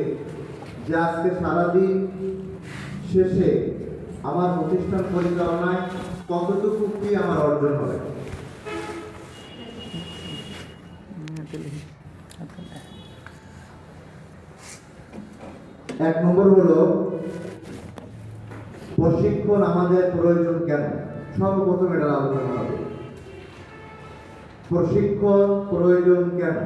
যে আজকে সারাদিন শেষে আমার প্রতিষ্ঠান পরিচালনায় কতটুকু কি আমার অর্জন হবে। এক নম্বর হলো প্রশিক্ষণ আমাদের প্রয়োজন কেন। সর্বপ্রথম এটা আলোচনা হবে, প্রশিক্ষণ প্রয়োজন কেন।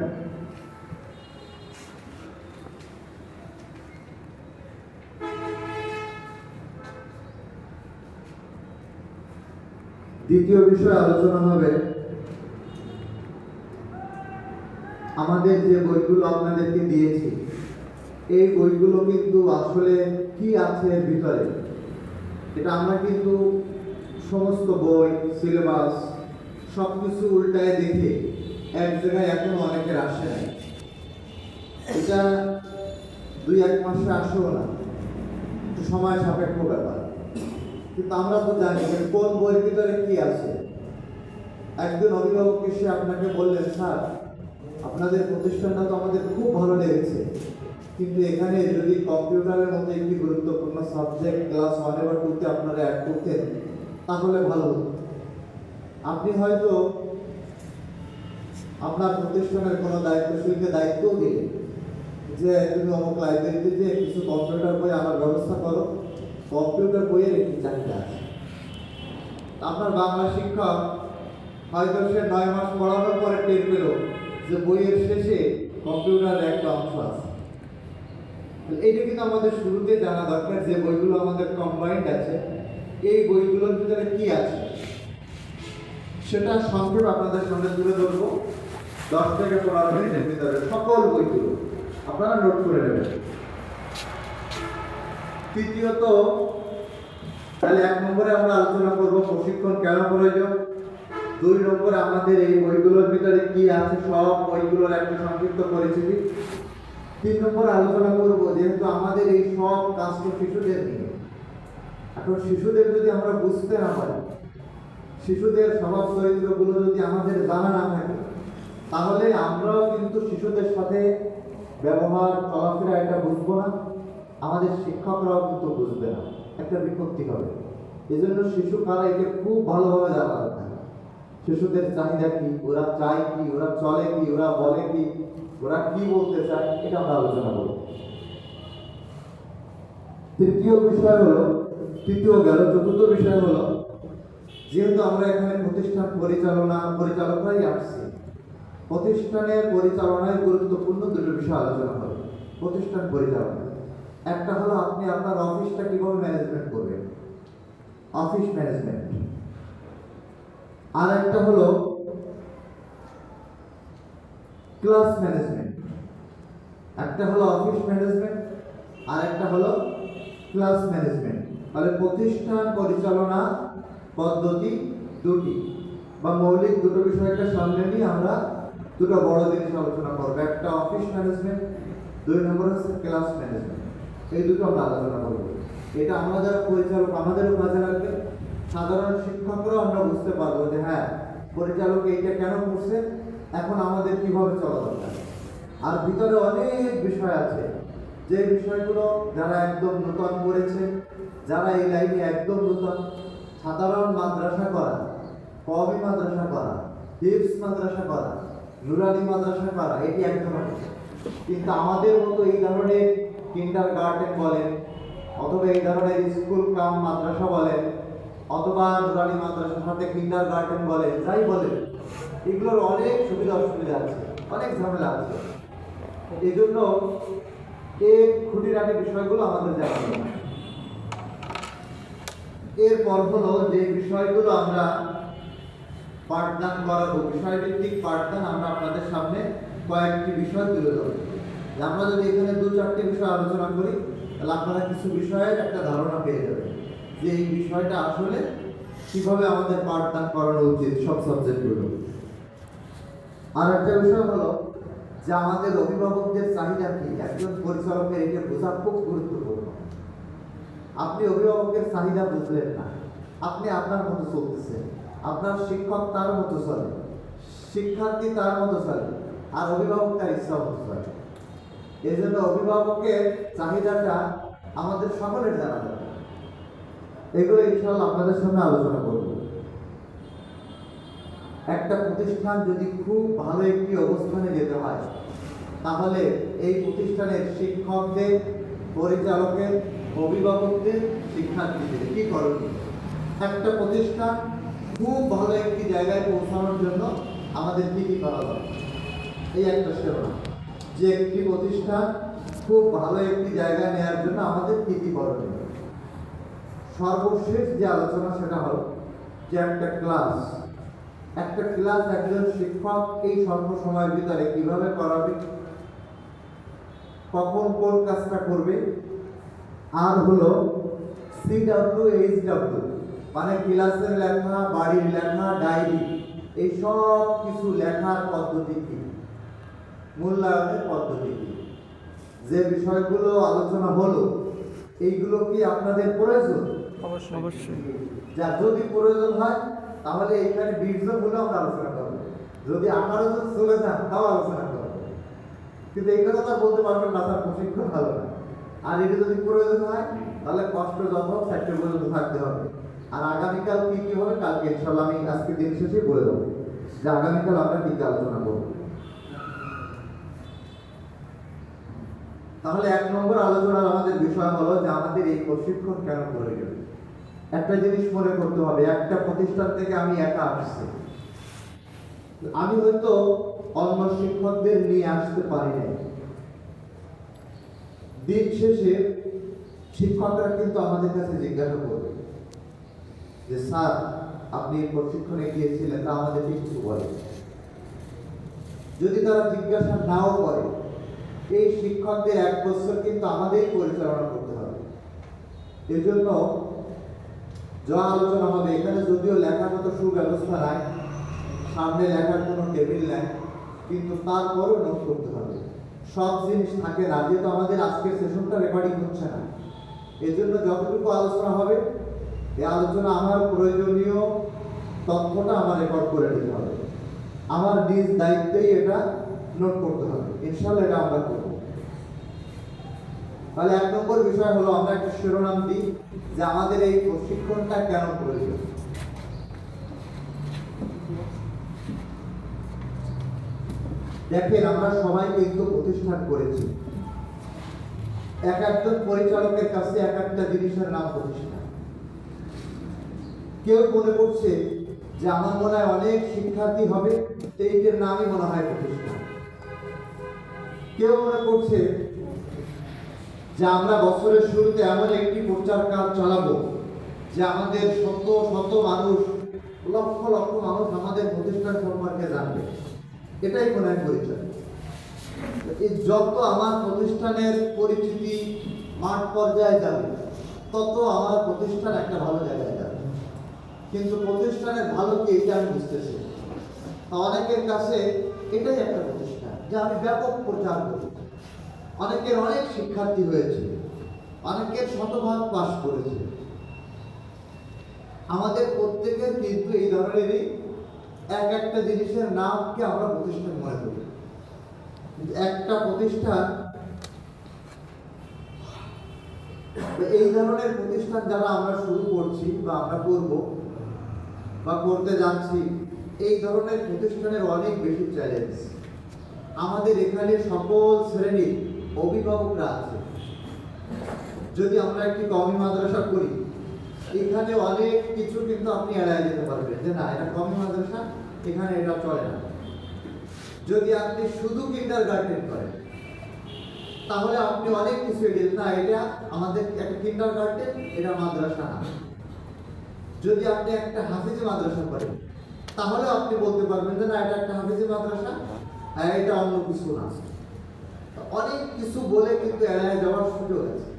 দ্বিতীয় বিষয় আলোচনা হবে আমাদের যে বইগুলো আপনাদেরকে দিয়েছি, এই বইগুলো কিন্তু আসলে কি আছে ভিতরে, এটা আমরা কিন্তু সমস্ত বই সিলেবাস সবকিছু উল্টায় দেখে এক জায়গায় এখনো অনেকের আসে নাই। এটা 2-1 মাসে আসেও না, একটু সময় সাপেক্ষ ব্যাপার। কিন্তু আমরা তো জানি যে কোন বইয়ের ভিতরে কি আছে। একজন অভিভাবক এসে আপনাকে বললেন, স্যার আপনাদের প্রতিষ্ঠানটা তো আমাদের খুব ভালো লেগেছে, কিন্তু এখানে যদি কম্পিউটারের মতো একটি গুরুত্বপূর্ণ সাবজেক্ট ক্লাস 1 বা 2 তে আপনারা অ্যাড করতেন তাহলে ভালো হতো। আপনি হয়তো আপনার প্রতিষ্ঠানের কোনো দায়িত্বশীলকে দায়িত্ব দিলেন যে তুমি অমুক লাইব্রেরিতে যে কিছু কম্পিউটার বই আনার ব্যবস্থা করো, কম্পিউটার বইয়ের একটি চাহিদা আছে। আপনার বাংলা শিক্ষক হয়তো সে 9 মাস পড়ানোর পরে টের পেল যে বইয়ের শেষে কম্পিউটারের একটা অংশ আছে। এইটা কিন্তু আমাদের শুরুতে জানা দরকার যে বইগুলো আমাদের কম্বাইন্ড আছে, এই বইগুলোর ভিতরে কি আছে সেটা সংক্ষেপ আপনাদের সামনে তুলে ধরবো। 10 থেকে 15 মিনিটের ভিতরে সকল বইগুলো আপনারা নোট করে নেবেন। তৃতীয়ত, তাহলে 1 নম্বরে আমরা আলোচনা করব প্রশিক্ষণ কেন প্রয়োজন। 2 নম্বরে আমাদের এই বইগুলোর ভিতরে কি আছে সব বইগুলোর একটা সংক্ষিপ্ত পরিচিতি। 3 নম্বরে আলোচনা করব যেহেতু আমাদের এই সব কাজ তো শিশুদের নিয়ে, এখন শিশুদের যদি আমরা বুঝতে না পারি, শিশুদের স্বভাব চরিত্রগুলো যদি আমাদের জানা না থাকে, তাহলে আমরাও কিন্তু শিশুদের সাথে ব্যবহার চলাফেরা এটা বুঝবো না, আমাদের শিক্ষকরাও কিন্তু বুঝবে না, একটা বিপত্তি হবে। এই জন্য শিশু কারা এটা খুব ভালোভাবে জানা দরকার। শিশুদের চাহিদা কি, ওরা চায় কি, ওরা চলে কি, ওরা বলে কি, ওরা কি বলতে চায়, এটা আমরা আলোচনা করব। তৃতীয় বিষয় হলো, তৃতীয় গেল, চতুর্থ বিষয় হলো যেহেতু আমরা এখানে প্রতিষ্ঠান পরিচালকরাই আসছি, প্রতিষ্ঠানের পরিচালনায় গুরুত্বপূর্ণ 2টো বিষয় আলোচনা হবে। প্রতিষ্ঠান পরিচালনা, একটা হলো আপনি আপনার অফিসটা কিভাবে ম্যানেজমেন্ট করবেন, অফিস ম্যানেজমেন্ট। আর একটা হলো ক্লাস ম্যানেজমেন্ট। একটা হলো অফিস ম্যানেজমেন্ট আর একটা হলো ক্লাস ম্যানেজমেন্ট। তাহলে প্রতিষ্ঠান পরিচালনা পদ্ধতি 2টি বা মৌলিক 2টো বিষয়কে সামনে নিয়ে আমরা 2টো বড় জিনিস আলোচনা করব। একটা অফিস ম্যানেজমেন্ট, 2 নম্বর হচ্ছে ক্লাস ম্যানেজমেন্ট। এই দুটো আমরা আলোচনা করব। এটা আমরা যারা পরিচালক আমাদেরও কাজে লাগবে, সাধারণ শিক্ষকরাও আমরা বুঝতে পারবো যে হ্যাঁ পরিচালক এইটা কেন করছে, এখন আমাদের কিভাবে চলা দরকার। আর ভিতরে অনেক বিষয় আছে যে বিষয়গুলো যারা একদম নতুন করেছে, যারা এই লাইনে একদম নতুন, সাধারণ মাদ্রাসা করা, কওমি মাদ্রাসা করা, হিফজ মাদ্রাসা করা, নুরানি মাদ্রাসা করা, এটি একদম আছে। কিন্তু আমাদের মতো এই ধরনের কিন্ডারগার্টেন বলেন, অথবা এই ধরনের স্কুল কাম মাদ্রাসা বলেন, অথবা নুরানি মাদ্রাসার সাথে কিন্ডারগার্টেন বলেন, যাই বলেন, এগুলোর অনেক সুবিধা অসুবিধা আছে, অনেক ঝামেলা আছে। এই জন্য এই খুঁটিনাটি বিষয়গুলো আমাদের জানা দরকার। এরপর হলো যে বিষয়গুলো আমরা পাঠদান করাবো, বিষয়ভিত্তিক পাঠদান আমরা আপনাদের সামনে কয়েকটি বিষয় তুলে ধরব। আমরা যদি এখানে 2-4টি বিষয় আলোচনা করি তাহলে আপনারা কিছু বিষয়ের একটা ধারণা পেয়ে যাবেন যে এই বিষয়টা আসলে কিভাবে আমাদের পাঠদান করানো উচিত সব সাবজেক্টগুলো। আর একটা বিষয় হলো যে আমাদের অভিভাবকদের চাহিদা কি, একজন পরিচালকের এটা বোঝা খুব গুরুত্বপূর্ণ। আপনি অভিভাবকের চাহিদা বুঝলেন না, আপনি আপনার মতো চলতেছেন, আপনার শিক্ষক তার মতো চলে, শিক্ষার্থী তার মতো চলে, আর অভিভাবক তার ইচ্ছা মতো চলে। এই জন্য অভিভাবকের চাহিদাটা আমাদের সকলের জানা দরকার। এগুলো ইনশাআল্লাহ আপনাদের সামনে আলোচনা করব। একটা প্রতিষ্ঠান যদি খুব ভালো একটি অবস্থানে যেতে হয়, তাহলে এই প্রতিষ্ঠানের শিক্ষকদের, পরিচালকের, অভিভাবকদের, শিক্ষার্থীদের কি করণীয়? একটা প্রতিষ্ঠান খুব ভালো একটি জায়গায় পৌঁছানোর জন্য আমাদের কি কি করা দরকার? এই একটা শিরোনাম, যে একটি প্রতিষ্ঠান খুব ভালো একটি জায়গায় নেওয়ার জন্য আমাদের কি কি করণীয়। সর্বশেষ যে আলোচনা সেটা হলো যে একটা ক্লাস একজন শিক্ষক এই স্বল্প সময়ের ভিতরে কিভাবে করাবে, কখন কোন কাজটা করবে, আর হলো CWHW মানে ক্লাসের লেখা, বাড়ির লেখা, ডায়েরি, এই সব কিছু লেখার পদ্ধতি কি, মূল্যায়নের পদ্ধতি কি। যে বিষয়গুলো আলোচনা হলো এইগুলো কি আপনাদের প্রয়োজন? অবশ্যই। যা যদি প্রয়োজন হয় তাহলে এখানে 20 জন হলে আমরা আলোচনা করবো, যদি 18 জন চলে যান তাও আলোচনা করবো, কিন্তু এই কথা বলতে পারবেন না তার প্রশিক্ষণ ভালো না। আর এটা যদি প্রয়োজন হয় তাহলে কষ্ট যত 4টে পর্যন্ত থাকতে হবে। আর আগামীকাল কি কি হবে কালকে ইনশাআল্লাহ আমি আজকে দিন শেষে বলে দেবো যে আগামীকাল আমরা কি কি আলোচনা করবো। তাহলে 1 নম্বর আলোচনার আমাদের বিষয় হলো যে আমাদের এই প্রশিক্ষণ কেন প্রয়োজন। একটা জিনিস মনে করতে হবে, একটা প্রতিষ্ঠান থেকে আমি একা আসছি, আমি হয়তো অন্য শিক্ষকদের নিয়ে আসতে পারি না। দিন শেষে শিক্ষকরা কিন্তু আমাদের কাছে জিজ্ঞাসা করবে যে স্যার আপনি প্রশিক্ষণে গিয়েছিলেন, তা আমাদের কিছু বলেন। যদি তারা জিজ্ঞাসা নাও করে, এই শিক্ষকদের 1 বছর কিন্তু আমাদেরই পরিচালনা করতে হবে। এজন্য যা আলোচনা হবে এখানে যদিও লেখার মতো সুব্যবস্থা নাই, সামনে লেখার কোনো টেবিল নাই, কিন্তু তারপরও নোট করতে হবে। সব জিনিস থাকে না, যেহেতু আমাদের আজকের সেশনটা রেকর্ডিং হচ্ছে না, এজন্য যতটুকু আলোচনা হবে এই আলোচনা আমার প্রয়োজনীয় তথ্যটা আমার রেকর্ড করে নিতে হবে, আমার নিজ দায়িত্বেই এটা নোট করতে হবে। ইনশাআল্লাহ এটা আমরা করব। তাহলে 1 নম্বর বিষয় হলো আমরা একটা শিরোনাম দিই যে আমাদের এই প্রশিক্ষণটা কেন প্রয়োজন। দেখেন আমরা সবাই কিন্তু প্রতিষ্ঠান করেছি, একজন পরিচালকের কাছে এক একটা জিনিসের নাম প্রতিষ্ঠান। কেউ মনে করছে যে আমার মনে হয় অনেক শিক্ষার্থী হবে, এইটার নামই মনে হয় প্রতিষ্ঠান। কেউ মনে করছে যে আমরা বছরের শুরুতে এমন একটি প্রচার কাজ চালাবো যে আমাদের শত শত মানুষ, লক্ষ লক্ষ মানুষ আমাদের প্রতিষ্ঠান সম্পর্কে জানবে, এটাই মনে হয় পরিচয়। এই যত আমার প্রতিষ্ঠানের পরিচিতি মাঠ পর্যায়ে যাবে, তত আমার প্রতিষ্ঠান একটা ভালো জায়গায় যাবে। কিন্তু প্রতিষ্ঠানের ভালো কি এটা আমি বুঝতেছি। অনেকের কাছে এটাই একটা প্রতিষ্ঠান যে আমি ব্যাপক প্রচার করি, অনেকের অনেক শিক্ষার্থী হয়েছে, অনেকের শতভাগ পাস করেছে। আমাদের প্রত্যেকের কিন্তু এই ধরনেরই একটা জিনিসের নামকে আমরা প্রতিষ্ঠান মনে করি। একটা প্রতিষ্ঠান, এই ধরনের প্রতিষ্ঠান যারা আমরা শুরু করছি বা আমরা করব বা করতে যাচ্ছি, এই ধরনের প্রতিষ্ঠানের অনেক বেশি চ্যালেঞ্জ। আমাদের এখানে সকল শ্রেণীর অভিভাবকরা আছে। যদি আমরা একটি কওমি মাদ্রাসা করি, এখানে অনেক কিছু কিন্তু আপনি এড়ায় যেতে পারবেন যে না এটা কওমি মাদ্রাসা, এখানে এটা চলে না। যদি আপনি শুধু কিন্ডারগার্টেন করেন তাহলে আপনি অনেক কিছু এড়িয়ে না, এটা আমাদের একটা কিন্ডারগার্টেন, এটা মাদ্রাসা না। যদি আপনি একটা হাফিজি মাদ্রাসা করেন তাহলে আপনি বলতে পারবেন যে না এটা একটা হাফিজি মাদ্রাসা, আর এটা অন্য কিছু না। অনেক কিছু বলে কিন্তু এড়ায় যাওয়ার সুযোগ আছে।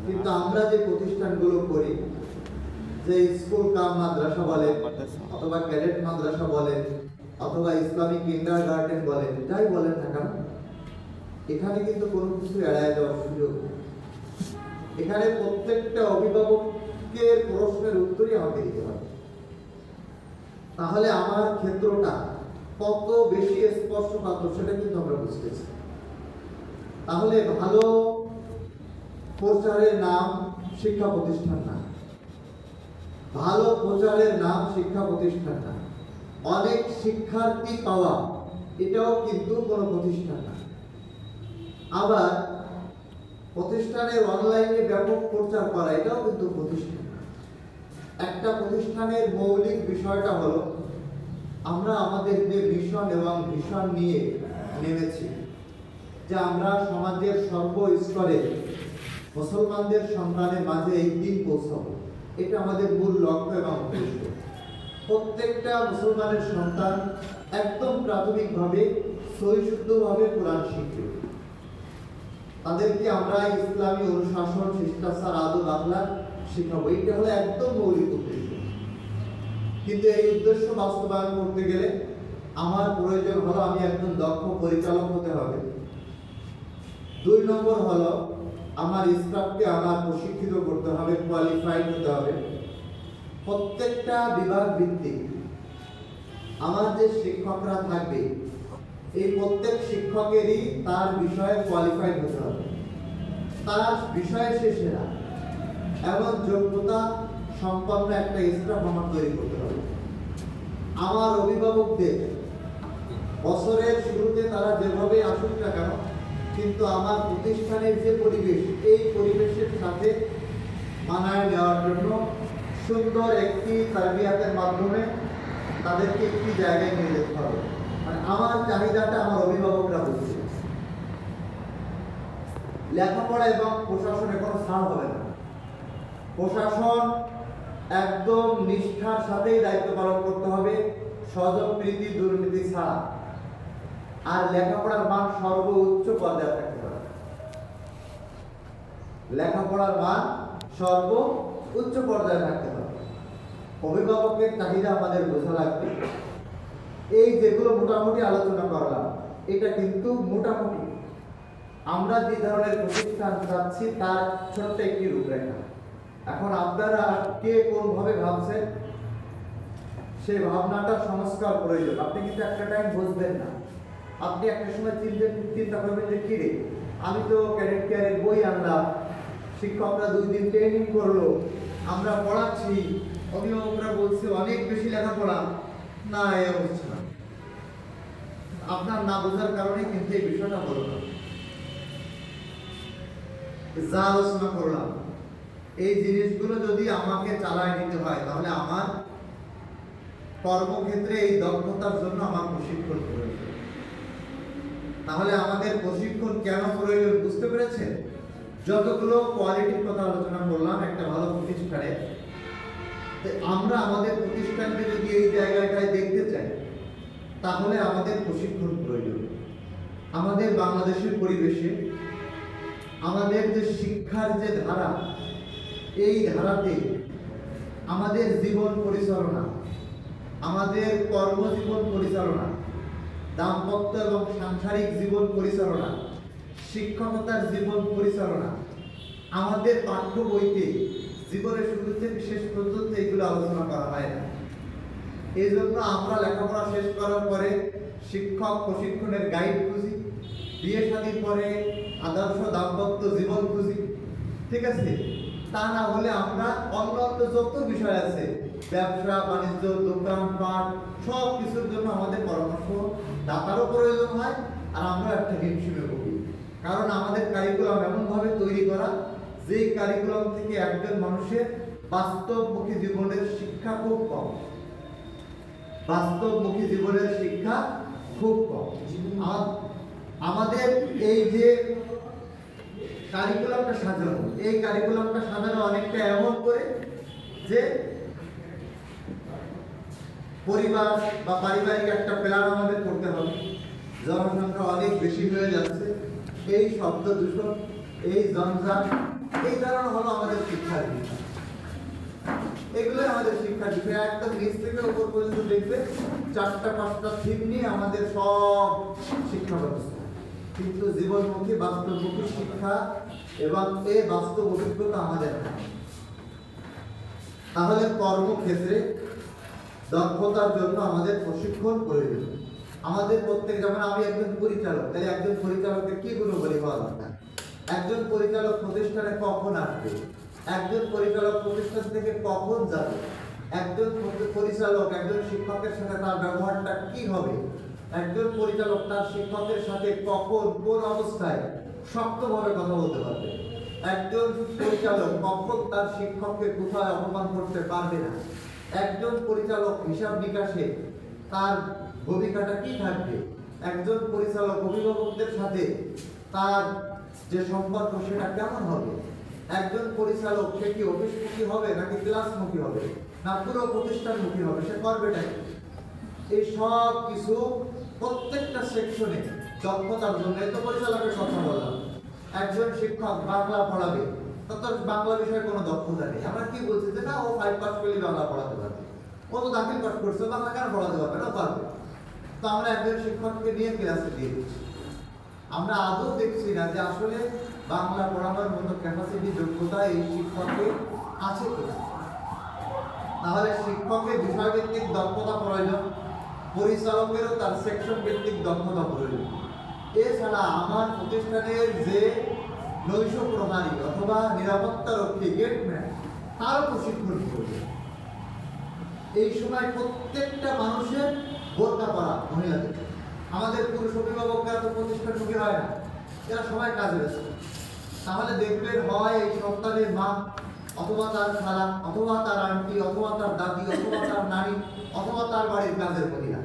কিন্তু আমরা যে প্রতিষ্ঠানগুলো করি, যে স্কুল কাম মাদ্রাসা বলেন অথবা ক্যাডেট মাদ্রাসা বলেন অথবা ইসলামিক কিন্ডারগার্টেন বলেন, যাই বলেন না কেন, এখানে কিন্তু কোনো কিছু এড়ায় যাওয়ার সুযোগ নেই। এখানে প্রত্যেকটা অভিভাবকের প্রশ্নের উত্তরই আমাকে দিতে হবে। তাহলে আমার ক্ষেত্রটা কত বেশি স্পর্শকাতর সেটা কিন্তু আমরা বুঝতেছি। তাহলে ভালো প্রচারের নাম শিক্ষা প্রতিষ্ঠান না, ভালো প্রচারের নাম শিক্ষা প্রতিষ্ঠান না, অনেক শিক্ষার্থী পাওয়া এটাও কিন্তু কোনো প্রতিষ্ঠান না। আবার প্রতিষ্ঠানের অনলাইনে ব্যাপক প্রচার করা এটাও কিন্তু প্রতিষ্ঠান না। একটা প্রতিষ্ঠানের মৌলিক বিষয়টা হলো আমরা আমাদের যে মিশন এবং ভিশন নিয়ে নেমেছি, যে আমরা সমাজের সর্বস্তরে মুসলমানদের সন্তানের মাঝে এই দিন পৌঁছাবো, এটা আমাদের মূল লক্ষ্য এবং উদ্দেশ্য। প্রত্যেকটা মুসলমানের সন্তান একদম প্রাথমিকভাবে সহিশুদ্ধভাবে কোরআন শিখবে, তাদেরকে আমরা ইসলামী অনুশাসন, শিষ্টাচার, আদব, আখলাক শেখাবো। এটা হলো একদম মৌলিক উদ্দেশ্য। কিন্তু এই উদ্দেশ্য বাস্তবায়ন করতে গেলে আমার প্রয়োজন হলো আমি একজন দক্ষ পরিচালক হতে হবে। 2 নম্বর হলো আমার স্টাফকে আমার প্রশিক্ষিত করতে হবে, কোয়ালিফাইড হতে হবে। প্রত্যেকটা বিভাগ ভিত্তিক আমার যে শিক্ষকরা থাকবে এই প্রত্যেক শিক্ষকেরই তার বিষয়ে কোয়ালিফাইড হতে হবে, তার বিষয়ে সে সেরা এমন যোগ্যতা সম্পন্ন একটা স্টাফ আমার তৈরি করতে হবে। আমার অভিভাবকদের বছরের শুরুতে তারা যেভাবে আসুক না কেন, কিন্তু আমার প্রতিষ্ঠানের যে পরিবেশ, এই পরিবেশের সাথে মানায় নেওয়ার জন্য সুন্দর একটি তারবিয়াতের মাধ্যমে তাদেরকে একটি জায়গায় নিয়ে যেতে হবে। মানে আমার চাহিদাটা আমার অভিভাবকরা বুঝছে। লেখাপড়া এবং প্রশাসনে কোনো ছাড় হবে না। প্রশাসন একদম নিষ্ঠার সাথেই দায়িত্ব পালন করতে হবে, স্বজনপ্রীতি, দুর্নীতি ছাড়া। আর লেখাপড়ার মান সর্বোচ্চ পর্যায়ে থাকতে হবে। লেখাপড়ার মান সর্বোচ্চ পর্যায়ে থাকতে হবে। অভিভাবকের চাহিদা আমাদের বোঝা লাগবে। এই যেগুলো মোটামুটি আলোচনা করলাম, এটা কিন্তু মোটামুটি আমরা যে ধরনের প্রতিষ্ঠান চাচ্ছি তার ছোট্ট একটি রূপরেখা। এখন আপনারা কে কোনভাবে ভাবছেন সেই ভাবনাটা সংস্কার প্রয়োজন। আপনি কিন্তু একটা টাইম বুঝবেন না, আপনি একটা সময় চিন্তা করবেন যে কি রে, আমি তো ক্যাডেট কেয়ারের বই আনলাম, শিক্ষকরা 2 দিন ট্রেনিং করলো, আমরা পড়াচ্ছি, অভিভাবকরা বলছে অনেক বেশি লেখাপড়া। না, এই অবস্থা না। আপনার না বোঝার কারণে কিন্তু এই বিষয়টা হলো না। যা আলোচনা করলাম এই জিনিসগুলো যদি আমাকে চালায় নিতে হয়, তাহলে আমার কর্মক্ষেত্রে এই দক্ষতার জন্য আমার প্রশিক্ষণ প্রয়োজন। তাহলে আমাদের প্রশিক্ষণ কেন প্রয়োজন বুঝতে পেরেছেন? যতগুলো কোয়ালিটির কথা আলোচনা করলাম একটা ভালো প্রতিষ্ঠানে, আমরা আমাদের প্রতিষ্ঠানকে যদি এই জায়গাটায় দেখতে চাই তাহলে আমাদের প্রশিক্ষণ প্রয়োজন। আমাদের বাংলাদেশের পরিবেশে আমাদের যে শিক্ষার যে ধারা, এই ধারাতে আমাদের জীবন পরিচালনা, আমাদের কর্মজীবন পরিচালনা, দাম্পত্য এবং সাংসারিক জীবন পরিচালনা, শিক্ষকতার জীবন পরিচালনা, আমাদের পাঠ্য বইতে জীবনের শুরু থেকে শেষ পর্যন্ত এগুলো আলোচনা করা হয় না। এই জন্য আমরা লেখাপড়া শেষ করার পরে শিক্ষক প্রশিক্ষণের গাইড খুঁজি, বিয়ে শাদীর পরে আদর্শ দাম্পত্য জীবন খুঁজি, ঠিক আছে? তা না হলে আমরা অন্যান্য যত বিষয় আছে, ব্যবসা বাণিজ্য, দোকানপাট, সব কিছুর জন্য আমাদের পরামর্শ দাতারও প্রয়োজন হয়, আর আমরা একটা হিমশিমে ভুগি। কারণ আমাদের কারিকুলাম এমনভাবে তৈরি করা যে কারিকুলাম থেকে একজন মানুষের বাস্তবমুখী জীবনের শিক্ষা খুব কম। বাস্তবমুখী জীবনের শিক্ষা খুব কম। আমাদের এই যে কারিকুলামটা সাজানো, এই কারিকুলামটা সাজানো অনেকটা এমন করে যে পরিবার বা পারিবারিক একটা প্ল্যান আমাদের করতে হবে। জনসংখ্যা অনেক বেশি হয়ে যাচ্ছে, এই শব্দ দূষণ, এই জঞ্জাল, এই কারণ হলো আমাদের শিক্ষার বিষয়। এগুলোই আমাদের শিক্ষার বিষয়। একদম নিচ থেকে উপর পর্যন্ত দেখবে 4-5টা থিম নিয়ে আমাদের সব শিক্ষা ব্যবস্থা। কিন্তু জীবনমুখী বাস্তবমুখী শিক্ষা এবং এই বাস্তব অভিজ্ঞতা আমাদের নাই। তাহলে কর্মক্ষেত্রে দক্ষতার জন্য আমাদের প্রশিক্ষণ প্রয়োজন। আমাদের প্রত্যেক, যেমন আমি একজন পরিচালক, তাহলে একজন পরিচালকের কি গুণাবলী হওয়া দরকার? একজন পরিচালক প্রতিষ্ঠানে কখন আসবে, একজন পরিচালক প্রতিষ্ঠান থেকে কখন যাবে, একজন পরিচালক একজন শিক্ষকের সাথে তার ব্যবহারটা কি হবে, একজন পরিচালক তার শিক্ষকের সাথে কখন কোন অবস্থায় শক্তভাবে কথা বলতে পারবে, একজন পরিচালক কখন তার শিক্ষককে কোথায় অপমান করতে পারবে না, একজন পরিচালক হিসাব নিকাশে তার ভূমিকাটা কি থাকবে, একজন পরিচালক অভিভাবকদের সাথে তার যে সম্পর্ক সেটা কেমন হবে, একজন পরিচালক সে কি অফিসমুখী হবে নাকি ক্লাসমুখী হবে না পুরো প্রতিষ্ঠানমুখী হবে, সে করবেটা কি? এই সব কিছু প্রত্যেকটা সেকশনে দক্ষতার জন্য তো পরিচালকের কথা বললাম। একজন শিক্ষক বাংলা পড়াবে, তার বাংলা বিষয়ে কোনো দক্ষতা নেই, আমরা কি বলছি যে না ও 5 পাস করলে বাংলা পড়াতে পারবে, ও তো দাখিল পাস করছে, বাংলা কেন পড়াতে পারবে না? পারবে। তো আমরা একজন শিক্ষককে নিয়ে ক্লাসে দিয়ে দিচ্ছি, আমরা আদৌ দেখছি না যে আসলে বাংলা পড়ানোর মতো ক্যাপাসিটি যোগ্যতা এই শিক্ষকের আছে কিনা। তাহলে শিক্ষকের বিষয়ভিত্তিক দক্ষতা প্রয়োজন, পরিচালকেরও তার সেকশন ভিত্তিক দক্ষতা প্রয়োজন। এছাড়া আমার প্রতিষ্ঠানের যে নৈশ প্রহরী অথবা নিরাপত্তা রক্ষী গেটম্যান, তারও প্রশিক্ষণ প্রয়োজন। এই সময় প্রত্যেকটা মানুষের বোরকা পরা মহিলাদের, আমাদের পুরুষ অভিভাবকরা তো প্রতিষ্ঠানমুখী হয় না, এরা সবাই কাজে ব্যস্ত। তাহলে দেখবেন হয় এই সন্তানের মা অথবা তার খালা অথবা তার আন্টি অথবা তার দাদি অথবা তার নানি অথবা তার বাড়ির কাজের মহিলা,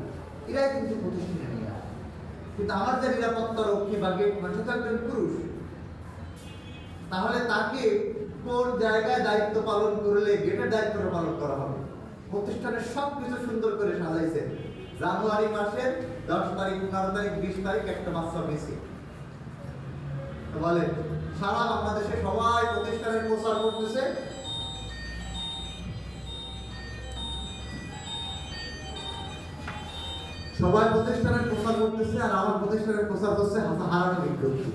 এরাই কিন্তু প্রতিষ্ঠানে নিয়ে আসে। কিন্তু আমার যে নিরাপত্তা রক্ষী বা গেটম্যান সে তো একজন পুরুষ, তাহলে তাকে কোন জায়গায় দায়িত্ব পালন করলে গেটের দায়িত্বটা পালন করা হবে? প্রতিষ্ঠানের সব কিছু সুন্দর করে সাজাইছে, জানুয়ারি মাসের 10 তারিখ 15 তারিখ 20 তারিখ একটা বাচ্চা মিসিং, বলে সারা বাংলাদেশে সবাই প্রতিষ্ঠানের প্রচার করতেছে, সবাই প্রতিষ্ঠানের প্রচার করতেছে, আর আমার প্রতিষ্ঠানের প্রচার করছে হারানো বিজ্ঞপ্তি।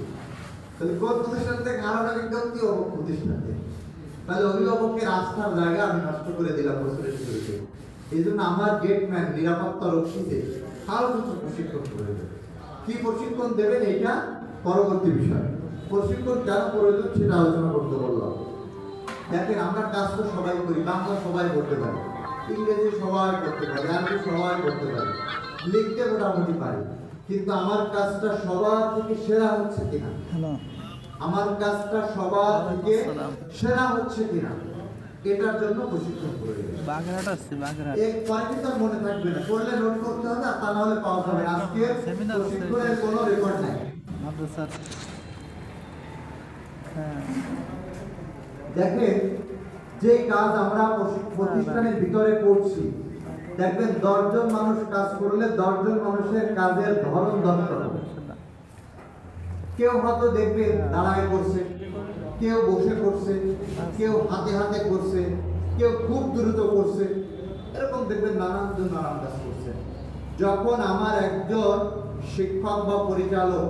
তাহলে কোন প্রতিষ্ঠান থেকে হারানো বিজ্ঞপ্তি? অমুক প্রতিষ্ঠান থেকে। তাহলে অভিভাবকের আস্থার জায়গা আমি নষ্ট করে দিলাম বছরের শুরুতে। এই জন্য আমার গেটম্যান নিরাপত্তা রক্ষীতে আরো কিছু প্রশিক্ষণ করে দেবে। কি প্রশিক্ষণ দেবেন এইটা পরবর্তী বিষয়। প্রশিক্ষণ কেন প্রয়োজন সেটা আলোচনা করতে বললাম। দেখেন আমরা কাজ তো সবাই করি, বাংলা সবাই করতে পারি, ইংরেজি সবাই করতে পারি, আরবি সবাই করতে পারি, লিখতে মোটামুটি পারি, কিন্তু আমার কাজটা সবার থেকে সেরা হচ্ছে কিনা, আমার কাজটা সবার থেকে সেরা হচ্ছে কিনা, এটার জন্য প্রশিক্ষণ প্রয়োজন। বাগেরহাট আছে, বাগেরহাট এক পয়েন্ট তার মনে থাকবে না, পড়লে নোট করতে হবে, তা না হলে পাওয়া যাবে না। আজকে প্রশিক্ষণের কোনো রেকর্ড নাই। মাদ্রাসা দেখেন যে কাজ আমরা প্রতিষ্ঠানের ভিতরে করছি, দেখবেন 10 জন মানুষ কাজ করলে 10 জন মানুষের কাজের ধরন 10 রকম। কেউ হয়তো দেখবেন দাঁড়ায় করছে, কেউ বসে করছে, কেউ হাতে হাতে করছে, কেউ খুব দ্রুত করছে, এরকম দেখবেন নানান জন নানান কাজ করছে। যখন আমার একজন শিক্ষক বা পরিচালক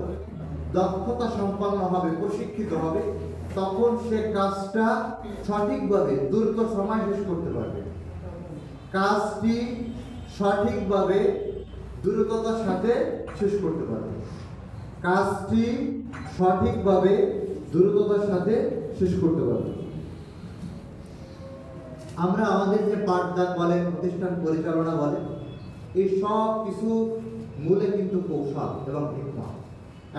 দক্ষতা সম্পন্ন হবে, প্রশিক্ষিত হবে, তখন সে কাজটা সঠিকভাবে দ্রুত সময় শেষ করতে পারবে, কাজটি সঠিকভাবে দ্রুততার সাথে শেষ করতে পারবে, কাজটি সঠিকভাবে দ্রুততার সাথে শেষ করতে পারবে। আমরা আমাদের যে পাঠদান বলেন, প্রতিষ্ঠান পরিচালনা বলেন, এই সব কিছু মূলে কিন্তু কৌশল এবং হিকমা।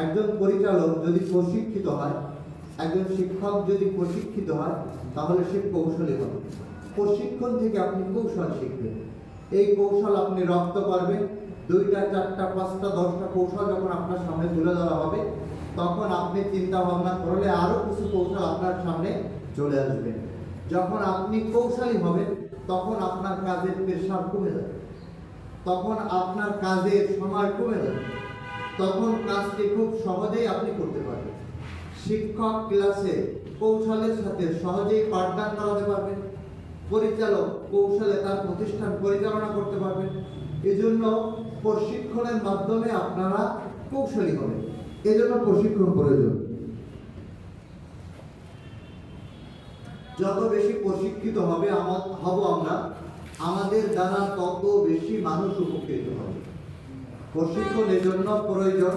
একজন পরিচালক যদি প্রশিক্ষিত হয়, একজন শিক্ষক যদি প্রশিক্ষিত হয়, তাহলে সে কৌশলী হবে। প্রশিক্ষণ থেকে আপনি কৌশল শিখবেন, এই কৌশল আপনি রপ্ত করবেন। 2টা 4টা 5টা 10টা কৌশল যখন আপনার সামনে তুলে ধরা হবে, তখন আপনি চিন্তা ভাবনা করলে আরো কিছু কৌশল আপনার সামনে চলে আসবে। যখন আপনি কৌশলী হবেন, তখন আপনার কাজের প্রেশার কমে যাবে, তখন আপনার কাজের সময় কমে যাবে, তখন কাজটি খুব সহজেই আপনি করতে পারবেন। শিক্ষক ক্লাসে কৌশলের সাথে সহজেই পাঠদান করাতে পারবেন, পরিচালক কৌশলে তার প্রতিষ্ঠান পরিচালনা করতে পারবেন। এজন্য প্রশিক্ষণের মাধ্যমে আপনারা কৌশলী হবেন, এজন্য প্রশিক্ষণ প্রয়োজন। যত বেশি প্রশিক্ষিত হবে হব আমরা, আমাদের দ্বারা তত বেশি মানুষ উপকৃত হবে। প্রশিক্ষণ এই জন্য প্রয়োজন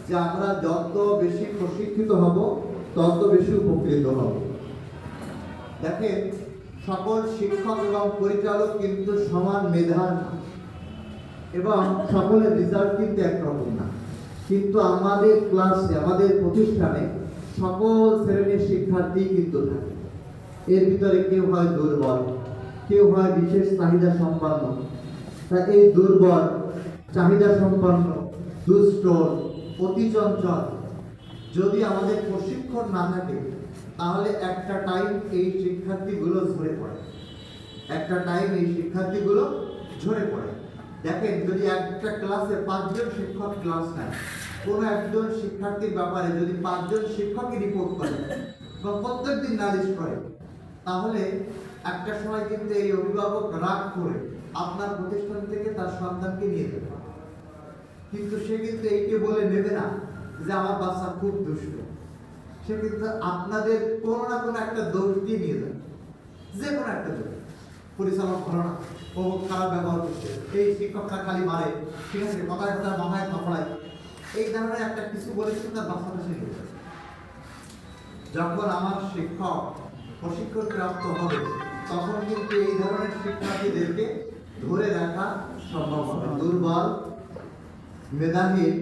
যে আমরা যত বেশি প্রশিক্ষিত হব তত বেশি উপকৃত হব। দেখেন, সকল শিক্ষক এবং পরিচালক কিন্তু সমান মেধার না এবং সকলের রেজাল্ট কিন্তু একরকম না, কিন্তু আমাদের ক্লাসে আমাদের প্রতিষ্ঠানে সকল শ্রেণীর শিক্ষার্থী কিন্তু থাকে। এর ভিতরে কেউ হয় দুর্বল, কেউ হয় বিশেষ চাহিদা সম্পন্ন। তা এই দুর্বল, চাহিদা সম্পন্ন, দুষ্ট, অতি চঞ্চল যদি আমাদের প্রশিক্ষণ না থাকে তাহলে একটা টাইম এই শিক্ষার্থীগুলো ঝরে পড়ে, একটা টাইম এই শিক্ষার্থীগুলো ঝরে পড়ে। দেখেন, যদি একটা ক্লাসে 5 জন শিক্ষক ক্লাস নেয়, কোনো একজন শিক্ষার্থীর ব্যাপারে যদি 5 জন শিক্ষকই রিপোর্ট করে বা প্রত্যেকদিন নালিশ করে, তাহলে একটা সময় কিন্তু এই অভিভাবক রাগ করে আপনার প্রতিষ্ঠান থেকে তার সন্তানকে নিয়ে যাবে। কিন্তু সে কিন্তু এইকে বলে নেবে না যে আমার বাচ্চা খুব দুষ্ট, সে কিন্তু আপনাদের কোনো না কোনো একটা দোষ দিয়ে নিয়ে যাবে, যে কোনো একটা দোষ। পরিচালক ভালো না, ও খারাপ ব্যবহার করছে, এই শিক্ষকরা খালি মারে, ঠিক আছে, কথায় কথায় মাথায় থাপড়ায়, এই ধরনের একটা কিছু বলেছে তার বাচ্চাটা সে নিয়ে যাবে। যখন আমার শিক্ষক প্রশিক্ষণ প্রাপ্ত হবে তখন কিন্তু এই ধরনের শিক্ষার্থীদেরকে ধরে রাখা সম্ভব হবে। দুর্বল, মেধাহীন,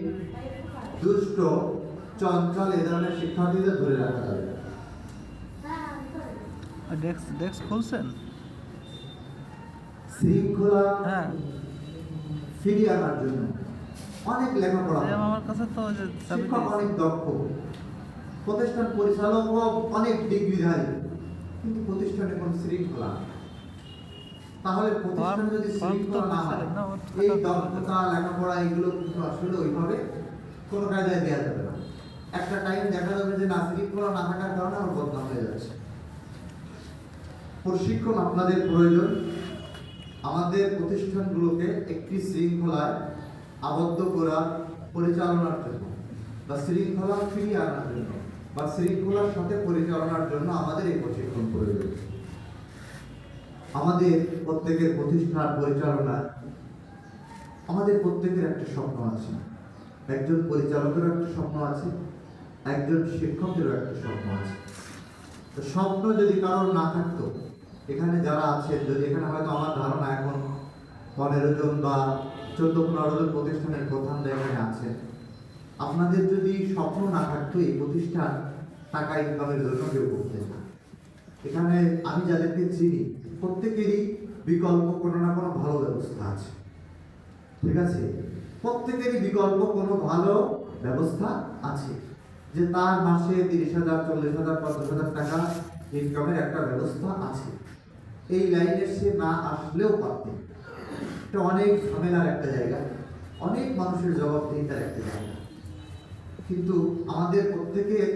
দুষ্ট, চঞ্চল এই ধরনের শিক্ষার্থীদের ধরে রাখা যাবে। ডেস্ক খুলছেন? শৃঙ্খলা হ্যাঁ, ফিরিয়ে আনার জন্য অনেক লেখাপড়া, আমার কাছে তো শিক্ষক অনেক দক্ষ, প্রতিষ্ঠান পরিচালক অনেক ডিগ্রিধারী, কিন্তু প্রতিষ্ঠানে কোনো শৃঙ্খলা নেই। তাহলে প্রতিষ্ঠানে যদি শৃঙ্খলা না হয়, এই দক্ষতা, লেখাপড়া এগুলো কিন্তু আসলে ওইভাবে কোনো কায়দায় দেওয়া যাবে না। একটা টাইম দেখা যাবে যে না, শৃঙ্খলা না থাকার কারণে আমার বদনাম হয়ে যাচ্ছে। প্রশিক্ষণ আপনাদের প্রয়োজন। আমাদের প্রতিষ্ঠানগুলোকে একটি শৃঙ্খলায় আবদ্ধ করা, পরিচালনার জন্য বা শৃঙ্খলা ফিরিয়ে আনার জন্য বা শৃঙ্খলার সাথে পরিচালনার জন্য আমাদের এই প্রশিক্ষণ প্রয়োজন। আমাদের প্রত্যেকের প্রতিষ্ঠান পরিচালনা, আমাদের প্রত্যেকের একটা স্বপ্ন আছে। একজন পরিচালকেরও একটা স্বপ্ন আছে, একজন শিক্ষকেরও একটা স্বপ্ন আছে। তো স্বপ্ন যদি কারোর না থাকতো, এখানে যারা আছেন, যদি এখানে হয়তো আমার ধারণা এখন 15 জন বা 14-15 জন প্রতিষ্ঠানের প্রধানরা এখানে আছেন, আপনাদের যদি স্বপ্ন না থাকতো এই প্রতিষ্ঠান টাকা ইনকামের জন্য কেউ করতেন না। এখানে আমি যাদেরকে চিনি প্রত্যেকেরই বিকল্প কোনো না কোনো ভালো ব্যবস্থা আছে, ঠিক আছে, প্রত্যেকেরই বিকল্প কোনো ভালো ব্যবস্থা আছে, যে তার মাসে 30,000, 40,000, 50,000 টাকা ইনকামের একটা ব্যবস্থা আছে। এই লাইনে সে না আসলেও পারতেন। এটা অনেক ঝামেলার একটা জায়গা, অনেক মানুষের জবাবদিহিতার একটা জায়গা, কিন্তু আমাদের প্রত্যেকের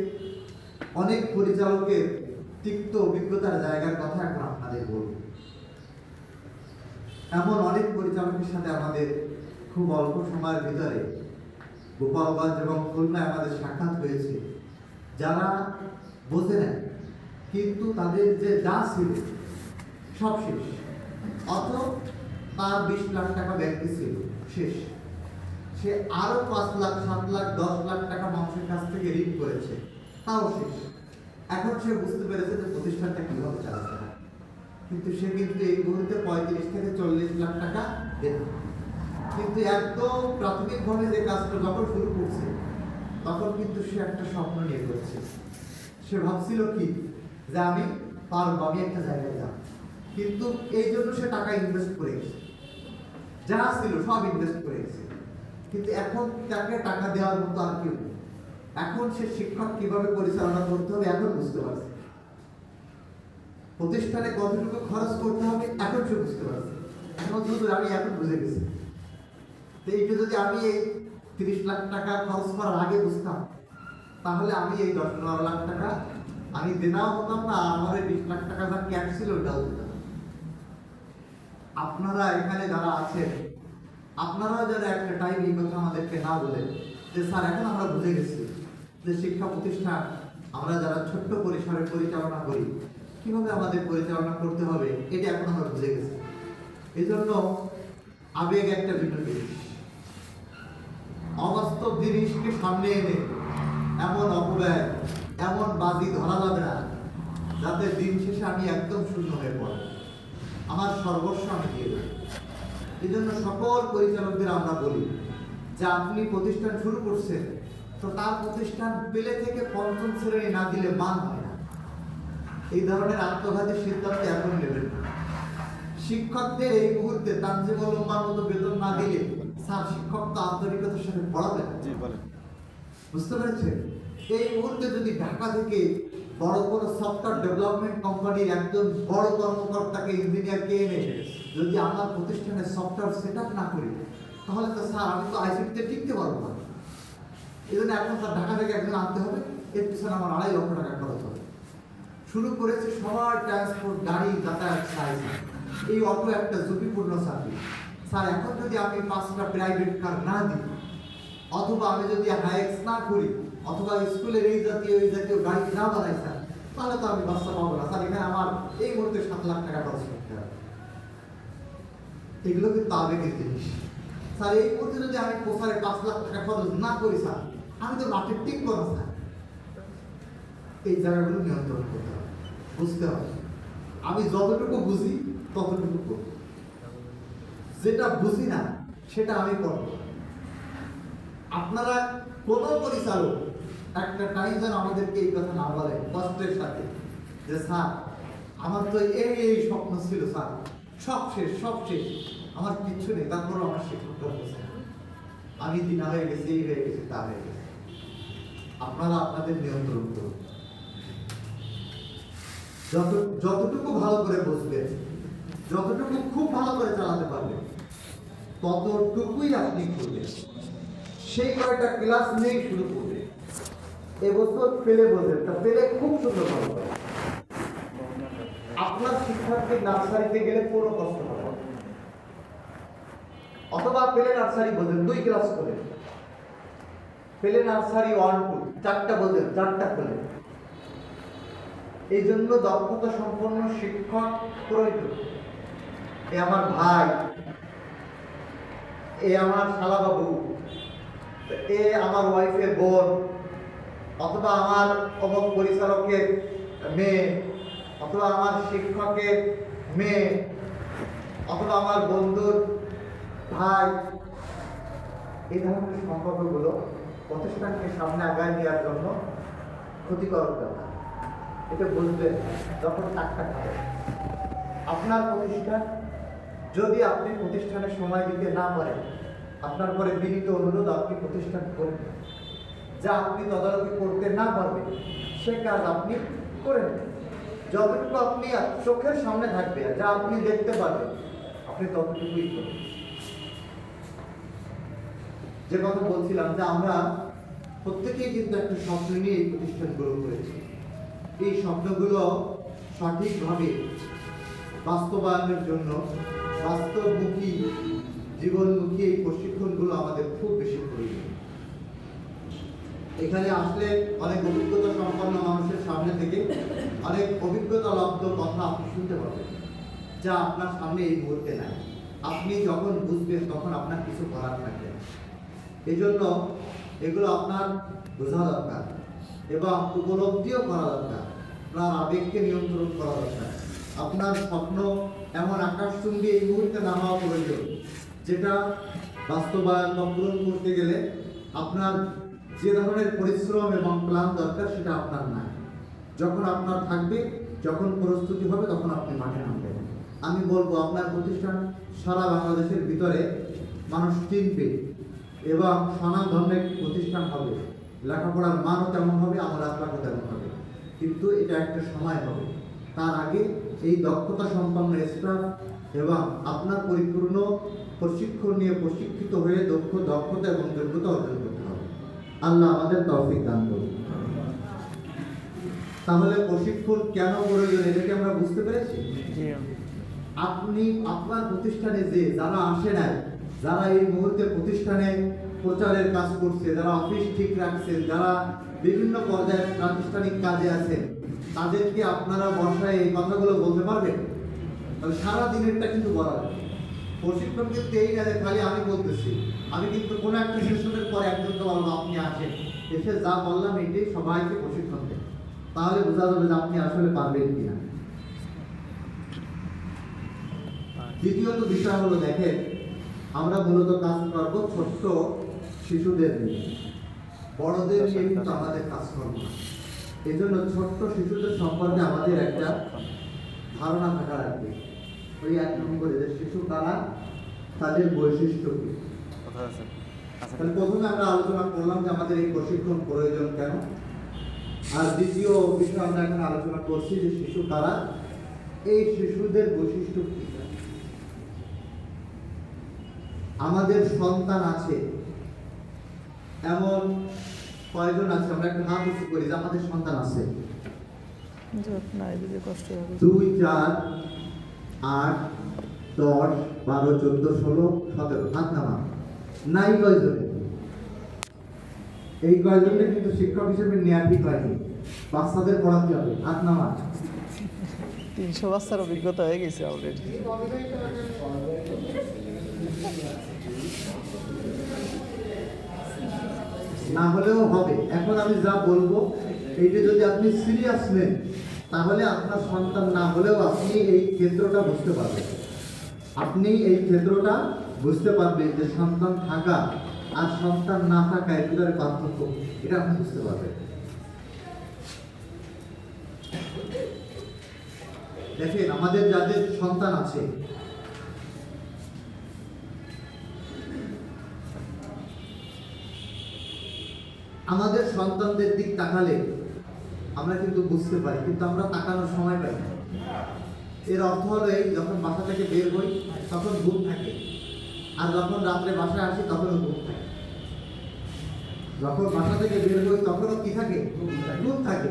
অনেক পরিচালকের তিক্ত অভিজ্ঞতার জায়গার কথা এখন আপনাদের বলব। এমন অনেক পরিচালকের সাথে আমাদের খুব অল্প সময়ের ভিতরে গোপালগঞ্জ এবং খুলনায় আমাদের সাক্ষাৎ হয়েছে, যারা বোঝে নেন কিন্তু তাদের যে যা ছিল সব শেষ, অত তার 20 লাখ টাকা ব্যাংকে ছিল, শেষ। সে আরো 5 লাখ, 7 লাখ, 10 লাখ টাকা মানুষের কাছ থেকে ঋণ করেছে, তাও শেষ। এখন সে বুঝতে পেরেছে যে প্রতিষ্ঠানটা কিভাবে চালাতে হয়, কিন্তু সে কিন্তু এই মুহূর্তে 35 থেকে 40 লাখ টাকা দেবে। কিন্তু একদম প্রাথমিকভাবে যে কাজটা যখন শুরু করছে তখন কিন্তু সে একটা স্বপ্ন নিয়ে করছে। সে ভাবছিল কি যে আমি পারবো, আমি একটা জায়গায় যাব, কিন্তু এই জন্য সে টাকা ইনভেস্ট করে গেছে, যা ছিল সব ইনভেস্ট করে গেছে। কিন্তু এখন তাকে টাকা দেওয়ার মতো আর কেউ নেই। এখন সে শিক্ষক কিভাবে পরিচালনা করতে হবে এখন বুঝতে পারছে, প্রতিষ্ঠানে কতটুকু খরচ করতে হবে এখন সে বুঝতে পারছে। এখন শুধু আমি এখন বুঝে গেছি। তো এইটা যদি আমি এই 30 লাখ টাকা খরচ করার আগে বুঝতাম, তাহলে আমি এই 10-12 লাখ টাকা আমি দেনাও হতাম না, আর আমার 20 লাখ টাকা যা ক্যাশ ছিল ওটাও দিতাম। আপনারা এখানে যারা আছেন, আপনারাও যারা একটা টাইম এই কথা আমাদেরকে না বলেন যে স্যার এখন আমরা বুঝে গেছি যে শিক্ষা প্রতিষ্ঠান আমরা যারা ছোট্ট পরিসরে পরিচালনা করি কিভাবে আমাদের পরিচালনা করতে হবে, এটা এখন আমরা বুঝে গেছি। এই জন্য আবেগ একটা ভিন্ন জিনিস, অবাস্তব জিনিসকে সামনে এনে এমন অপব্যয়, এমন বাজি ধরা যাবে না যাতে দিন শেষে আমি একদম শূন্য হয়ে পড়ি, আমার সর্বস্ব আমি দিয়ে দেব। এই জন্য সকল পরিচালকদের আমরা বলি যে আপনি প্রতিষ্ঠান শুরু করছেন, তো তার প্রতিষ্ঠান পেলে থেকে পঞ্চম শ্রেণী না দিলে মান হয় না। এই ধরনের আত্মঘাতী সিদ্ধান্ত এখন নেবেন না। শিক্ষকদের এই মুহূর্তে তানজিমুল উম্মার মতো বেতন না দিলে স্যার শিক্ষক তো আন্তরিকতার সাথে পড়াবে না। বুঝতে পেরেছেন? এই মুহূর্তে যদি ঢাকা থেকে বড় কোনো সফটওয়্যার ডেভেলপমেন্ট কোম্পানির একজন বড় কর্মকর্তাকে, ইঞ্জিনিয়ারকে এনে যদি আমার প্রতিষ্ঠানে সফটওয়্যার সেট আপ না করি, তাহলে তো স্যার আমি তো আইসিটিতে টিকতে পারবো না। এই জন্য এখন স্যার ঢাকা থেকে একজন আনতে হবে, এর পিছনে আমার 2.5 লক্ষ টাকা খরচ হবে। শুরু করেছে সবার ট্রান্সপোর্ট, গাড়ি, যাতায়াত সাহায্য। এই অটো একটা ঝুঁকিপূর্ণ সার্ভিস। স্যার এখন যদি আমি 5টা প্রাইভেট কার না দিই, অথবা আমি যদি হাইক্স না করি, অথবা স্কুলের এই জাতীয় গাড়ি না বানাই স্যার, তাহলে তো আমি বাচ্চা পাবো না স্যার। এখানে আমার এই মুহূর্তে 7 লাখ টাকা খরচ করতে হবে। এগুলো কিন্তু আবেগের জিনিস স্যার। এই মুহূর্তে যদি আমি প্রসারে 5 লাখ টাকা খরচ না করি স্যার, আমি তো মাঠে টিকবো না স্যার। এই জায়গাগুলো নিয়ন্ত্রণ করতে হবে, বুঝতে হবে। আমি যতটুকু বুঝি ততটুকু করব, যেটা বুঝি না সেটা আমি করব। আপনারা কোন পরিচালক একটা টাইম যেন আমাদেরকে এই কথা না বলে কষ্টের সাথে যে স্যার আমার তো এই স্বপ্ন ছিল স্যার, সব শেষ, আমার কিচ্ছু নেই, তারপরও আমার শিক্ষকরা বলছে আমি দিনা হয়ে গেছি, এই হয়ে গেছে, তা হয়ে গেছে। আপনারা আপনাদের নিয়ন্ত্রণ করুন। যতটুকু ভালো করে বসবেন, যতটুকু খুব ভালো করে চালাতে পারবেন, ততটুকুই আপনি করবেন। সেই কয়েকটা ক্লাস নেই শুরু করবে। এবছর পেলে বলবেন, তা পেলে খুব সুন্দর ভালো করে। আপনার শিক্ষার্থী নার্সারিতে গেলে কোনো কষ্ট হবে না, অথবা পেলে নার্সারি বলবেন 2 ক্লাস করে, পেলে নার্সারি 1, 2, 4টা বলবেন, 4টা করে। এই জন্য দক্ষতা সম্পন্ন শিক্ষক প্রয়োজন। এ আমার ভাই, এ আমার শালাবাবু, এ আমার ওয়াইফের বোন, অথবা আমার অমুক পরিচালকের মেয়ে, অথবা আমার শিক্ষকের মেয়ে, অথবা আমার বন্ধুর ভাই। এই ধরনের সম্পর্কগুলো প্রতিষ্ঠানকে সামনে আগায় নেওয়ার জন্য ক্ষতিকর ব্যাপার। এটা বুঝবেন যখন টাকা খাবে আপনার প্রতিষ্ঠান। যদি আপনি প্রতিষ্ঠানে সময় দিতে না পারেন, আপনার পরে বিনীত অনুরোধ আপনি প্রতিষ্ঠান করবেন। যা আপনি তদারকি করতে না পারবেন সে কাজ আপনি করেন। যতটুকু আপনি চোখের সামনে থাকবে, যা আপনি দেখতে পারবেন, আপনি ততটুকুই করবেন। যে কথা বলছিলাম যে আমরা প্রত্যেকেই কিন্তু একটা স্বপ্ন নিয়ে এই প্রতিষ্ঠান গ্রহণ করেছি। এই স্বপ্নগুলো সঠিকভাবে বাস্তবায়নের জন্য বাস্তবমুখী, জীবনমুখী এই প্রশিক্ষণগুলো আমাদের খুব বেশি প্রয়োজন। এখানে আসলে অনেক অভিজ্ঞতা সম্পন্ন মানুষের সামনে থেকে অনেক অভিজ্ঞতা লব্ধ কথা আপনি শুনতে পাবেন, যা আপনার সামনে এই মুহূর্তে নাই। আপনি যখন বুঝবেন তখন আপনার কিছু করার থাকবে। এই জন্য এগুলো আপনার বোঝা দরকার এবং উপলব্ধিও করা দরকার। আপনার আবেগকে নিয়ন্ত্রণ করা দরকার। আপনার স্বপ্ন এমন আকাশচুম্বী এই মুহূর্তে না হওয়া প্রয়োজন, যেটা বাস্তবায়ন বা পূরণ করতে গেলে আপনার যে ধরনের পরিশ্রম এবং প্ল্যান দরকার সেটা আপনার নাই। যখন আপনার থাকবে, যখন প্রস্তুতি হবে, তখন আপনি মাঠে নামবেন। আমি বলবো আপনার প্রতিষ্ঠান সারা বাংলাদেশের ভিতরে মানুষ চিনবে এবং স্বনামধন্য প্রতিষ্ঠান হবে। লেখাপড়ার মানও তেমন হবে, আমার আখলাকও তেমন হবে। কিন্তু এটা একটা সময় হবে। তার আগে এই দক্ষতা সম্পন্ন স্টাফ এবং আপনার পরিপূর্ণ প্রশিক্ষণ নিয়ে প্রশিক্ষিত হয়ে দক্ষতা এবং যোগ্যতা অর্জন করতে হবে। আল্লাহ আমাদের তৌফিক দান করুন। তাহলে প্রশিক্ষণ কেন প্রয়োজন এটাকে আমরা বুঝতে পেরেছি। আপনি আপনার প্রতিষ্ঠানে যে যারা আসে নাই, যারা এই মুহূর্তে প্রতিষ্ঠানে প্রচারের কাজ করছে, যারা অফিস ঠিক রাখছেন, যারা বিভিন্ন পর্যায়ে প্রাতিষ্ঠানিক কাজে আছেন, তাদেরকে আপনারা বসায় এই কথাগুলো বলতে পারবেন? তাহলে সারা দিনেরটা কিন্তু বলা যাবে। প্রশিক্ষণ কিন্তু এই না যে খালি আমি বলতেছি, আমি কিন্তু কোনো একটা সেশনের পরে একজনকে বলবো আপনি আসেন, এসে যা বললাম এটাই সবাইকে প্রশিক্ষণ দেন, তাহলে বোঝা যাবে যে আপনি আসলে পারবেন কিনা। দ্বিতীয়ত বিষয় হলো, দেখেন আমরা মূলত কাজ করবো ছোট্ট শিশুদের নিয়ে, বড়দের নিয়ে কিন্তু আমাদের কাজ করবো না। এই জন্য ছোট্ট শিশুদের সম্পর্কে আমাদের একটা ধারণা থাকা রাখবে। ওই 1 নম্বরে যে শিশু কারা, তাদের বৈশিষ্ট্য কি। তাহলে প্রথমে আমরা আলোচনা করলাম যে আমাদের এই প্রশিক্ষণ প্রয়োজন কেন, আর দ্বিতীয় বিষয় আমরা এখন আলোচনা করছি যে শিশু কারা, এই শিশুদের বৈশিষ্ট্য কি। আমাদের সন্তান আছে এমন কয়জন আছে, আমরা একটা হাত উঁচু করি যে আমাদের সন্তান আছে? 2, 4, 8, 10, 12, 14, 16, 17, হাত নামা। নাই কয়জনে? এই কয়জনে কিন্তু শিক্ষক হিসেবে নেওয়া ঠিক হয়নি, বাচ্চাদের পড়াতে হবে। হাত নামা। 300 বাচ্চার অভিজ্ঞতা হয়ে গেছে অলরেডি। না হলেও হবে। এখন আমি যা বলবো এইটা যদি আপনি সিরিয়াস নেন, তাহলে আপনার সন্তান না হলেও আপনি এই ক্ষেত্রটা বুঝতে পারবেন। আপনি এই ক্ষেত্রটা বুঝতে পারবেন যে সন্তান থাকা আর সন্তান না থাকা এর ভিতরে পার্থক্য, এটা আপনি বুঝতে পারবেন। দেখেন আমাদের যাদের সন্তান আছে, আমাদের সন্তানদের দিক তাকালে আমরা কিন্তু বুঝতে পারি, কিন্তু আমরা তাকানোর সময় পাই না। এর অর্থ হলো এই, যখন বাসা থেকে বের হই তখন ঘুম থাকে, আর যখন রাত্রে বাসায় আসি তখনও ঘুম থাকে। যখন বাসা থেকে বের হই তখনও কি থাকে? ঘুম থাকে।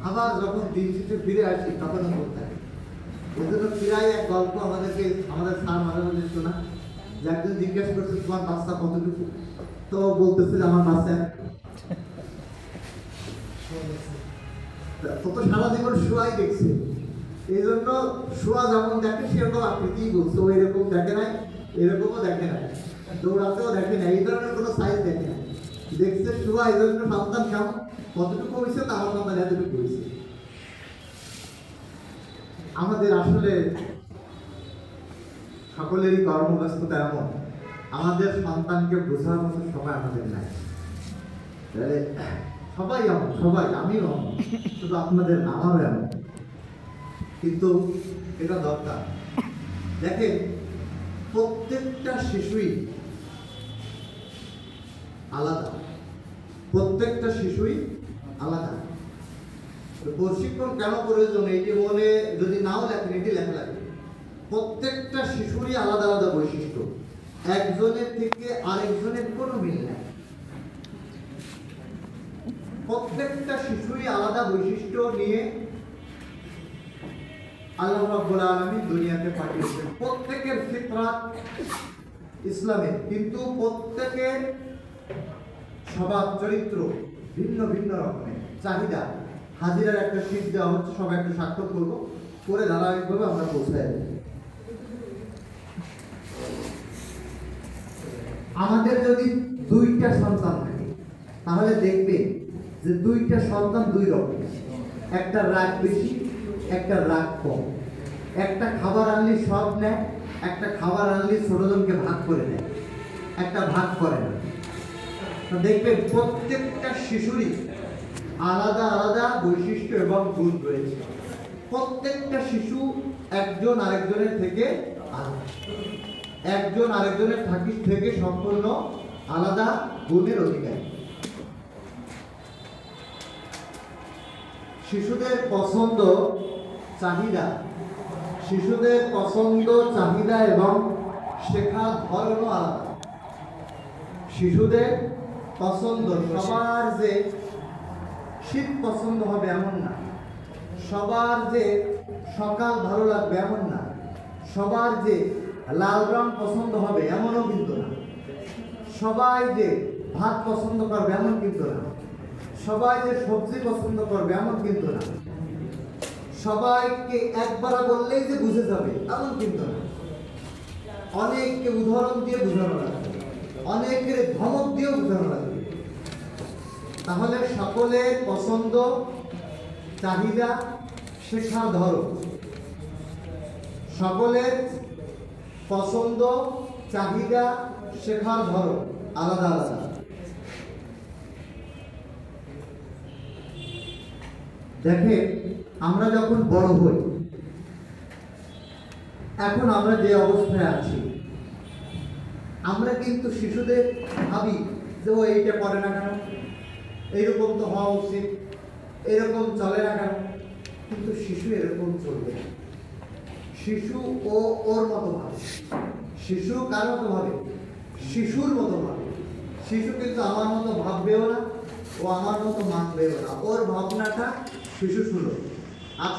আবার যখন দিন শেষে ফিরে আসি তখনও ঘুম থাকে। ওই জন্য প্রায় এক গল্প আমাদের স্যার মাঝে মাঝে শোনা, যে একজন জিজ্ঞেস করছে তোমার বাচ্চা কতটুকু, তো বলতেছে যে আমার বাচ্চা তো সারা জীবন শোয়াই দেখছে, এই জন্য শোয়া যেমন দেখে সেরকম আকৃতি বলছে, ও এরকম দেখে নাই, এরকমও দেখে নাই, দৌড়াতেও দেখে নাই, এই ধরনের কোনো সাইজ দেখে নাই, দেখছে শোয়া। এই জন্য সন্তান কেমন কতটুকু হয়েছে, তা আমার সন্তান এতটুকু হয়েছে। আমাদের আসলে সকলেরই কর্মব্যস্ততা এমন, আমাদের সন্তানকে বোঝার মতো সময় আমাদের নাই। সবাই এমন, সবাই, আমিও এমন, শুধু আপনাদের না, আমারও এমন, কিন্তু এটা দরকার। দেখেন প্রত্যেকটা শিশুই আলাদা, প্রত্যেকটা শিশুই আলাদা। প্রশিক্ষণ কেন প্রয়োজন এইটি মনে যদি নাও লেখেন, এটি লেখা লাগবে। প্রত্যেকটা শিশুরই আলাদা আলাদা বৈশিষ্ট্য, একজনের থেকে আরেকজনের কোনো মিল নেই। প্রত্যেকটা শিশুই আলাদা বৈশিষ্ট্য নিয়ে আল্লাহ রাব্বুল আলামিন দুনিয়াতে পাঠিয়েছেন। প্রত্যেকের ফিতরাত ইসলামের, কিন্তু প্রত্যেকের স্বভাব চরিত্র ভিন্ন ভিন্ন রকমের। চাহিদা, হাজিরার একটা শীট দেওয়া হচ্ছে, সবাই একটু স্বাক্ষর করবো, করে ধারাবাহিকভাবে আমরা পৌঁছায় দেব। আমাদের যদি 2টা সন্তান থাকে, তাহলে দেখবে যে 2টা সন্তান 2 রকম, একটা রাগ বেশি, একটা রাগ কম। একটা খাবার আনলে সব নেয়, একটা খাবার আনলে ছোটজনকে ভাগ করে দেয়, একটা ভাগ করে না। তো দেখবেন প্রত্যেকটা শিশুরই আলাদা আলাদা বৈশিষ্ট্য এবং গুণ রয়েছে। প্রত্যেকটা শিশু একজন আরেকজনের থেকে আলাদা, একজন আরেকজনের থেকে সম্পূর্ণ আলাদা গুণের অধিকারী। শিশুদের পছন্দ, চাহিদা, শিশুদের পছন্দ, চাহিদা এবং শেখার ধরনও আলাদা। শিশুদের পছন্দ, সবার যে শীত পছন্দ হবে এমন না, সবার যে সকাল ভালো লাগবে এমন না, সবার যে লাল রং পছন্দ হবে এমনও কিন্তু না, সবাই যে ভাত পছন্দ করবে এমন কিন্তু না, সবাই যে সবজি পছন্দ করবে এমন কিন্তু না, সবাইকে একবার বললেই যে বুঝে যাবে এমন কিন্তু না। অনেককে উদাহরণ দিয়ে বোঝানো লাগবে, অনেকের ধমক দিয়েও বোঝানো লাগবে। তাহলে সকলের পছন্দ, চাহিদা, শেখার ধরন, সকলের পছন্দ, চাহিদা, শেখার ধরন আলাদা আলাদা। দেখেন, আমরা যখন বড় হই, এখন আমরা যে অবস্থায় আছি, আমরা কিন্তু শিশুদের ভাবি যে ও এইটা করে না কেন, এইরকম তো হওয়া উচিত, এরকম চলে না কেন। কিন্তু শিশু এরকম চলবে না। শিশু ও ওর মতো ভাবে, শিশু কার মতো ভাবে? শিশুর মতো ভাবে। শিশু কিন্তু আমার মতো ভাববেও না, ও আমার মতো মানবেও না। ওর ভাবনাটা শিশু সুলভ। আর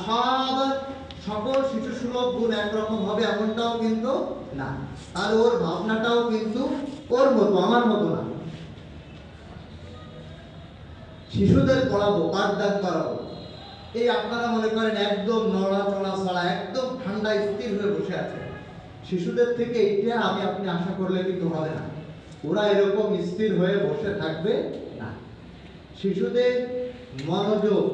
সকল শিশু সুলভ গুণ একরকম হবে এমনটাও কিন্তু না। আর ওর ভাবনাটাও কিন্তু ওর মতো, আমার মতো না। শিশুদের পড়াবো, পাঠদান করাবো, এই আপনারা মনে করেন একদম নড়াচড়া ছাড়া একদম ঠান্ডা স্থির হয়ে বসে আছে। শিশুদের থেকে এটা আপনি আশা করলে কিন্তু হবে না। ওরা এরকম স্থির হয়ে বসে থাকবে না। শিশুদের মনোযোগ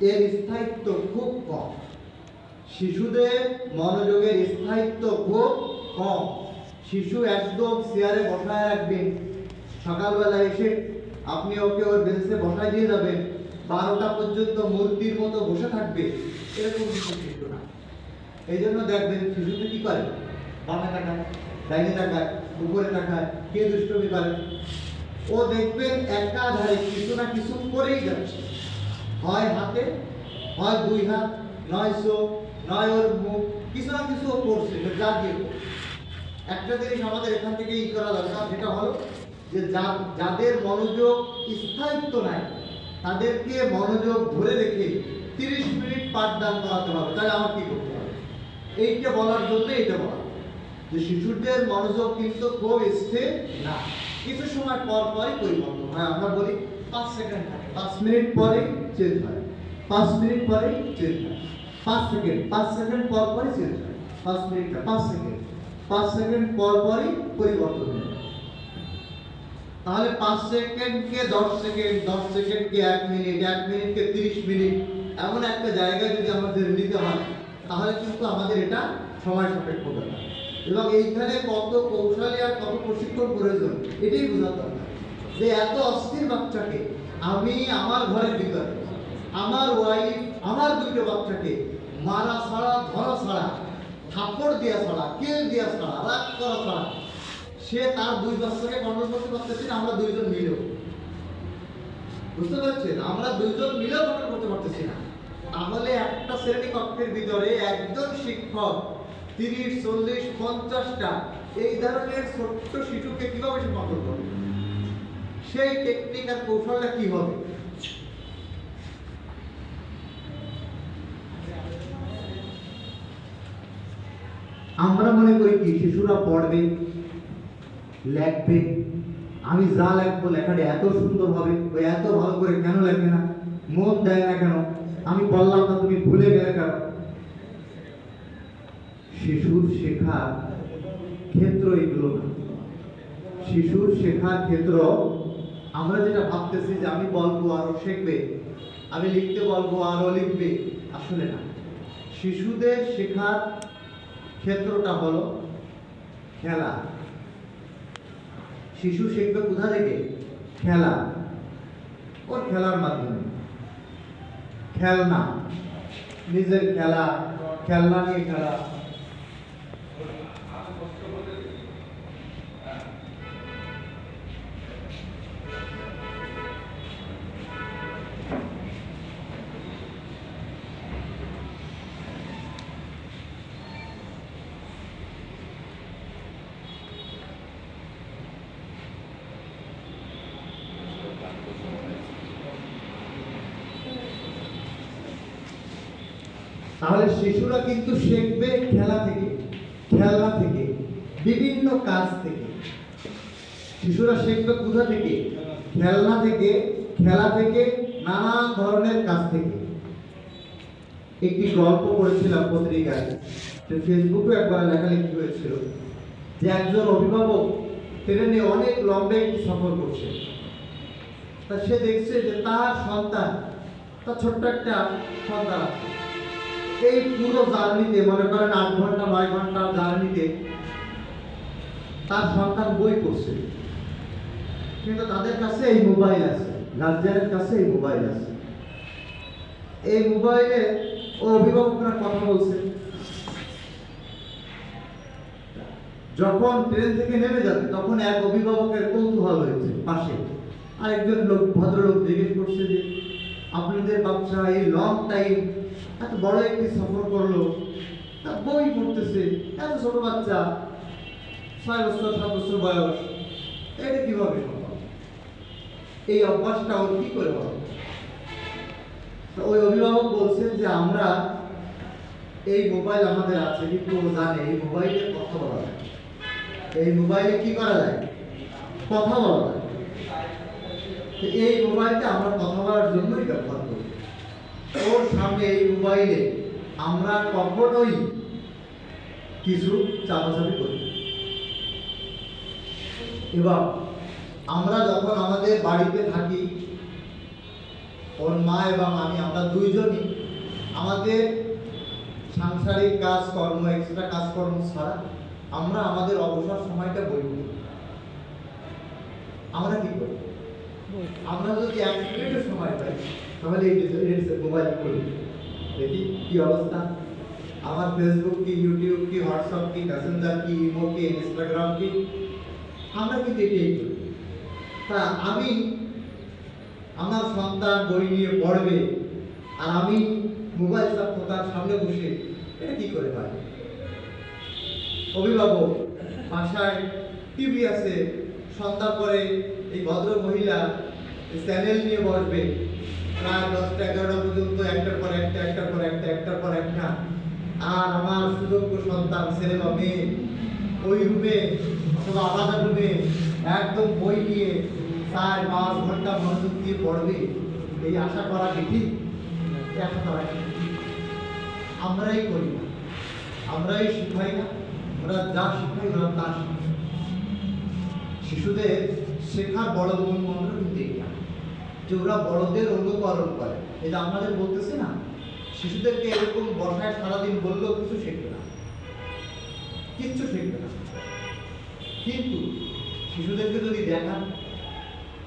এর স্থায়িত্ব খুব কম। শিশুদের মনোযোগের স্থায়িত্ব খুব কম। শিশু একদম চেয়ারে বসায় রাখবেন, সকালবেলা এসে আপনি ওকে ওর বেঞ্চে বসায় দিয়ে যাবেন, 12টা পর্যন্ত মূর্তির মতো বসে থাকবে, এরকম কিছু শিশু না। এই জন্য দেখবেন শিশুকে কি করে, বামে তাকায়, ডাইনে তাকায়, উপরে তাকায়, কে দুষ্টমি করে। ও দেখবেন একাধারে কিছু না কিছু করেই যাচ্ছে। হয় হাতে, হয় 2 হাত, নয় চোখ, নয় ওর মুখ, কিছু না কিছু ও করছে, যা দিয়ে করছে। একটা জিনিস আমাদের এখান থেকে ই করা দরকার, সেটা হলো যে যাদের মনোযোগ স্থায়িত্ব নাই, তাদেরকে মনোযোগ ধরে রেখে 30 মিনিট পাঠদান করাতে হবে। তাহলে আমার কি করতে হবে? এইটা বলার জন্য এটা বলা যে শিশুদের মনোযোগ কিন্তু খুব স্থির না, কিছু সময় পর পরই পরিবর্তন হয়। আমরা বলি 5 সেকেন্ড থাকে, 5 মিনিট পরে চেঞ্জ হয়, 5 মিনিট পরে চেঞ্জ হয়, 5 সেকেন্ড পর পরই চেঞ্জ হয়, 5 মিনিট 5 সেকেন্ড পর পরই পরিবর্তন হয়। তাহলে 5 সেকেন্ডকে 10 সেকেন্ড, 10 সেকেন্ডকে 1 মিনিট, 1 মিনিটকে 30 মিনিট, এমন একটা জায়গায় যদি আমাদের নিতে হয়, তাহলে কিন্তু আমাদের এটা সময় সাপেক্ষ ব্যাপার। এবং এইখানে কত কৌশলী আর কত প্রশিক্ষণ প্রয়োজন, এটাই বোঝাতে হবে যে এত অস্থির বাচ্চাকে আমি আমার ঘরের ভিতরে, আমার ওয়াইফ, আমার 2টো বাচ্চাকে মারা ছাড়া, ধরা ছাড়া, থাপ্পড় দেওয়া ছাড়া, কেল দেওয়া ছাড়া, রাগ করা ছাড়া, সে তার 2 বাচ্চাকে কন্ট্রোল করতে পারতেছি না। আমরা 2 জন মিলেও, বুঝতে পারছেন, আমরা 2 জন মিলেও কন্ট্রোল করতে পারতেছি না। তাহলে একটা শ্রেণী কক্ষের ভিতরে একজন শিক্ষক 30, 40, 50টা এই ধরনের ছোট্ট শিশুকে কিভাবে সে কন্ট্রোল করবে? সেই টেকনিক আর কৌশলটা কি হবে? আমরা মনে করি কি শিশুরা পড়বে, লেখবে, আমি যা লেখবো লেখাটা এত সুন্দর হবে, ওই এত ভালো করে কেন লেখে না, মন দেয় না কেন, আমি বললাম না তুমি ভুলে গেলে কেন? শিশুর শেখার ক্ষেত্র এগুলো না। শিশুর শেখার ক্ষেত্র আমরা যেটা ভাবতেছি যে আমি বলবো আরো শিখবে, আমি লিখতে বলবো আরো লিখবে, আসলে না। শিশুদের শেখার ক্ষেত্রটা হলো খেলা। শিশু শিখবে কোথা থেকে? খেলা। ওর খেলার মাধ্যমে, খেলনা, নিজের খেলা, খেলনা নিয়ে খেলা। তাহলে শিশুরা কিন্তু শিখবে খেলা থেকে, খেলনা থেকে, বিভিন্ন কাজ থেকে। শিশুরা শিখবে কোথা থেকে? খেলনা থেকে, খেলা থেকে, নানান ধরনের কাজ থেকে। একটি গল্প পড়েছিলাম পত্রিকায়, ফেসবুকে একবার লেখালেখি হয়েছিল যে একজন অভিভাবক ট্রেনে অনেক লম্বা একটি সফর করছে। তা সে দেখছে যে তার সন্তান, তার ছোট্ট একটা সন্তান আছে, এই পুরো জার্নিতে মনে করেন 8 ঘন্টা 9 ঘন্টার জার্নিতে তার সন্তান বই পড়ছে, কিন্তু তাদের কাছে এই মোবাইল আছে, গার্জিয়ানের কাছে এই মোবাইল আছে। এই মোবাইলে ও অভিভাবকরা কথা বলছে। যখন ট্রেন থেকে নেমে যাবে তখন এক অভিভাবকের কৌতূহল হয়েছে, পাশে আরেকজন লোক, ভদ্রলোক জিজ্ঞেস করছে যে আপনাদের বাচ্চা এই লং টাইম এত বড় একটি সফর করলো, তা বই পড়তেছে, এত ছোট বাচ্চা 6 বছর 7 বছর বয়স, এটা কিভাবে সম্ভব? এই অভ্যাসটা ওর কি করে হবে? ওই অভিভাবক বলছেন যে আমরা এই মোবাইল আমাদের আছে, কিন্তু ও জানে এই মোবাইলে কথা বলা যায়। এই মোবাইলে কি করা যায়? কথা বলা যায়। তো এই মোবাইলটা আমরা কথা বলার জন্যই ব্যবহার করি। ওর সামনে এই মোবাইলে আমরা কখনোই কিছু চাপাচাপি করি। এবং আমরা যখন আমাদের বাড়িতে থাকি, ওর মা এবং আমি, আমরা দুইজনই আমাদের সাংসারিক কাজকর্ম, এক্সট্রা কাজকর্ম ছাড়া আমরা আমাদের অবসর সময়টা বই পড়ি। আমরা কি করি? আমরা যদি 1 মিনিটের সময় পাই তাহলে এই মোবাইল খুলি, দেখি কি অবস্থা। আমার ফেসবুক কি, ইউটিউব কি, হোয়াটসঅ্যাপ কি, মেসেঞ্জার কি, ইমো কি, ইনস্টাগ্রাম কি, আমরা কিন্তু এটাই করি। তা আমি, আমার সন্তান বই নিয়ে পড়বে আর আমি মোবাইল চাপবো তার সামনে বসে, এটা কি করে হয়? অভিভাবক বাসায় টিভি আছে, সন্ধ্যা পরে এই ভদ্র মহিলা চ্যানেল নিয়ে বসবে প্রায় 10টা 11টা পর্যন্ত, একটার পর একটা, একটার পর একটা, একটার পর একটা। আর আমার সুযোগ্য সন্তান, ছেলে বা মেয়ে, ওই রুমে অথবা আলাদা রুমে একদম বই নিয়ে 4-5 ঘন্টা মনোযোগ দিয়ে পড়বে, এই আশা করা কি ঠিক? এই আশা করা কি? আমরাই করি না, আমরাই শিখাই না। ওরা যা শিখাই ওরা তা শিখায়। শিশুদের শেখার বড় মূল মন্ত্র কিন্তু এটা, যে ওরা বড়দের অনুকরণ করে। এটা আমাদের বলতেছে না, শিশুদেরকে এরকম বসায় সারাদিন বললেও কিছু শিখবে না, কিচ্ছু শিখবে না। কিন্তু শিশুদেরকে যদি দেখান,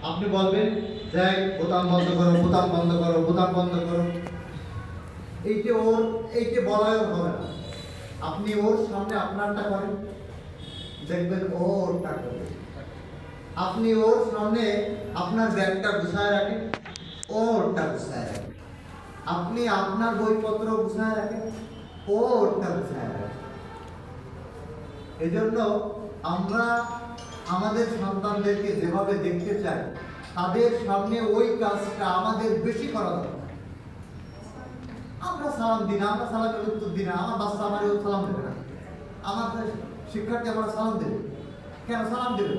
আপনি বলবেন যে বোতাম বন্ধ করো, বোতাম বন্ধ করো, বোতাম বন্ধ করো, এইটা বলাও হবে না। আপনি ওর সামনে আপনারটা করেন, দেখবেন ও ওরটা করবে। আপনি ওর সামনে আপনার ব্যাগটা গুছায় রাখেন, ও ওরটা গুছায় রাখেন। আপনি আপনার বইপত্র গুছায় রাখেন, ও ওরটা গুছায় রাখেন। এজন্য আমরা আমাদের সন্তানদেরকে যেভাবে দেখতে চাই, তাদের সামনে ওই কাজটা আমাদের বেশি করা দরকার। আমরা সালাম দিই না, আমরা সালামের উত্তর দিই না, আমার বাচ্চা আমার সালাম দেবে না, আমার শিক্ষার্থী আমার সালাম দেবে। কেন সালাম দেবে?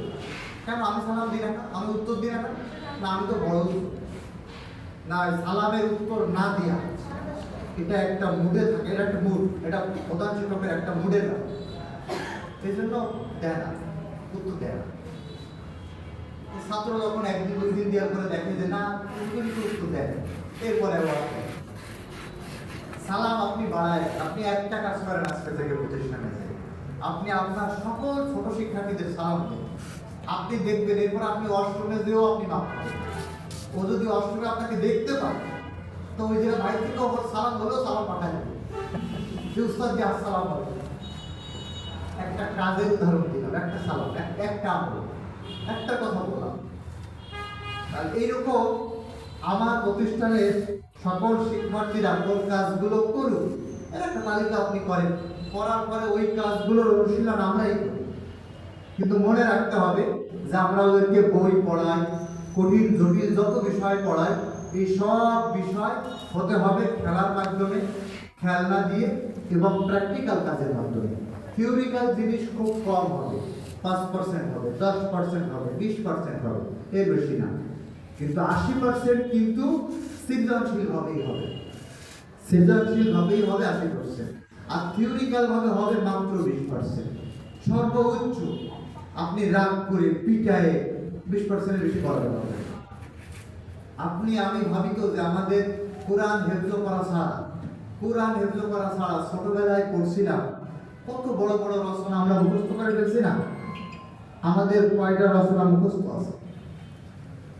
কেন আমি সালাম দিই না, আমি উত্তর দিই না? না, আমি তো বড় না, সালামের উত্তর না দিয়া এটা একটা মুডে থাকে, এটা একটা মুড, এটা প্রধান শিক্ষকের একটা মুডের ব্যাপার। এই জন্য দেয় না, উত্তর দেয় না। ছাত্র যখন 1 দিন 2 দিন দেওয়ার পরে দেখে যে না, উত্তর দেয়, এরপরে সালাম আপনি বাড়ায়, আপনি একটা কাজ করেন আজকে থেকে প্রতিষ্ঠানে, আপনি আপনার সকল ছোট শিক্ষার্থীদের সালাম দেন। আপনি দেখবেন এরপর আপনি অষ্টমে যেও আপনি মাপ পাবেন। ও যদি অষ্টমে আপনাকে দেখতে পান, তো ওই জায়গায় ভাই থেকে ওর সালাম হলেও সালাম পাঠায় দেবে যে উস্তাদ দিয়ে আসসালাম হবে। একটা কাজের উদাহরণ দিলাম, একটা সালাম, একটা আমল, একটা কথা বললাম। আর এইরকম আমার প্রতিষ্ঠানের সকল শিক্ষার্থীরা কোন কাজগুলো করুক, এর একটা তালিকা আপনি করেন, করার পরে ওই কাজগুলোর অনুশীলন আমরাই করি। কিন্তু মনে রাখতে হবে যে আমরা ওদেরকে বই পড়াই, কঠিন জটিল যত বিষয় পড়াই, এই সব বিষয় হতে হবে খেলার মাধ্যমে, খেলনা দিয়ে এবং প্র্যাকটিক্যাল কাজের মাধ্যমে। থিওরিক্যাল জিনিস খুব কম হবে, 5% হবে, 10% হবে, 20% হবে, এর বেশি না। কিন্তু 80% কিন্তু সৃজনশীল হবেই হবে। সৃজনশীল ভাবেই হবে 80%, আর থিওরিক্যাল ভাবে হবে মাত্র 20%। সর্বোচ্চ আপনি রাগ করে পিটায়ে 20% বেশি করাতে পারবেন। আমি ভাবি তো যে আমাদের কোরআন হেফজ করা ছাড়া ছোটবেলায় পড়ছিলাম কত বড় বড় রচনা আমরা মুখস্থ করে ফেলছি না। আমাদের কয়টা রচনা মুখস্থ আছে,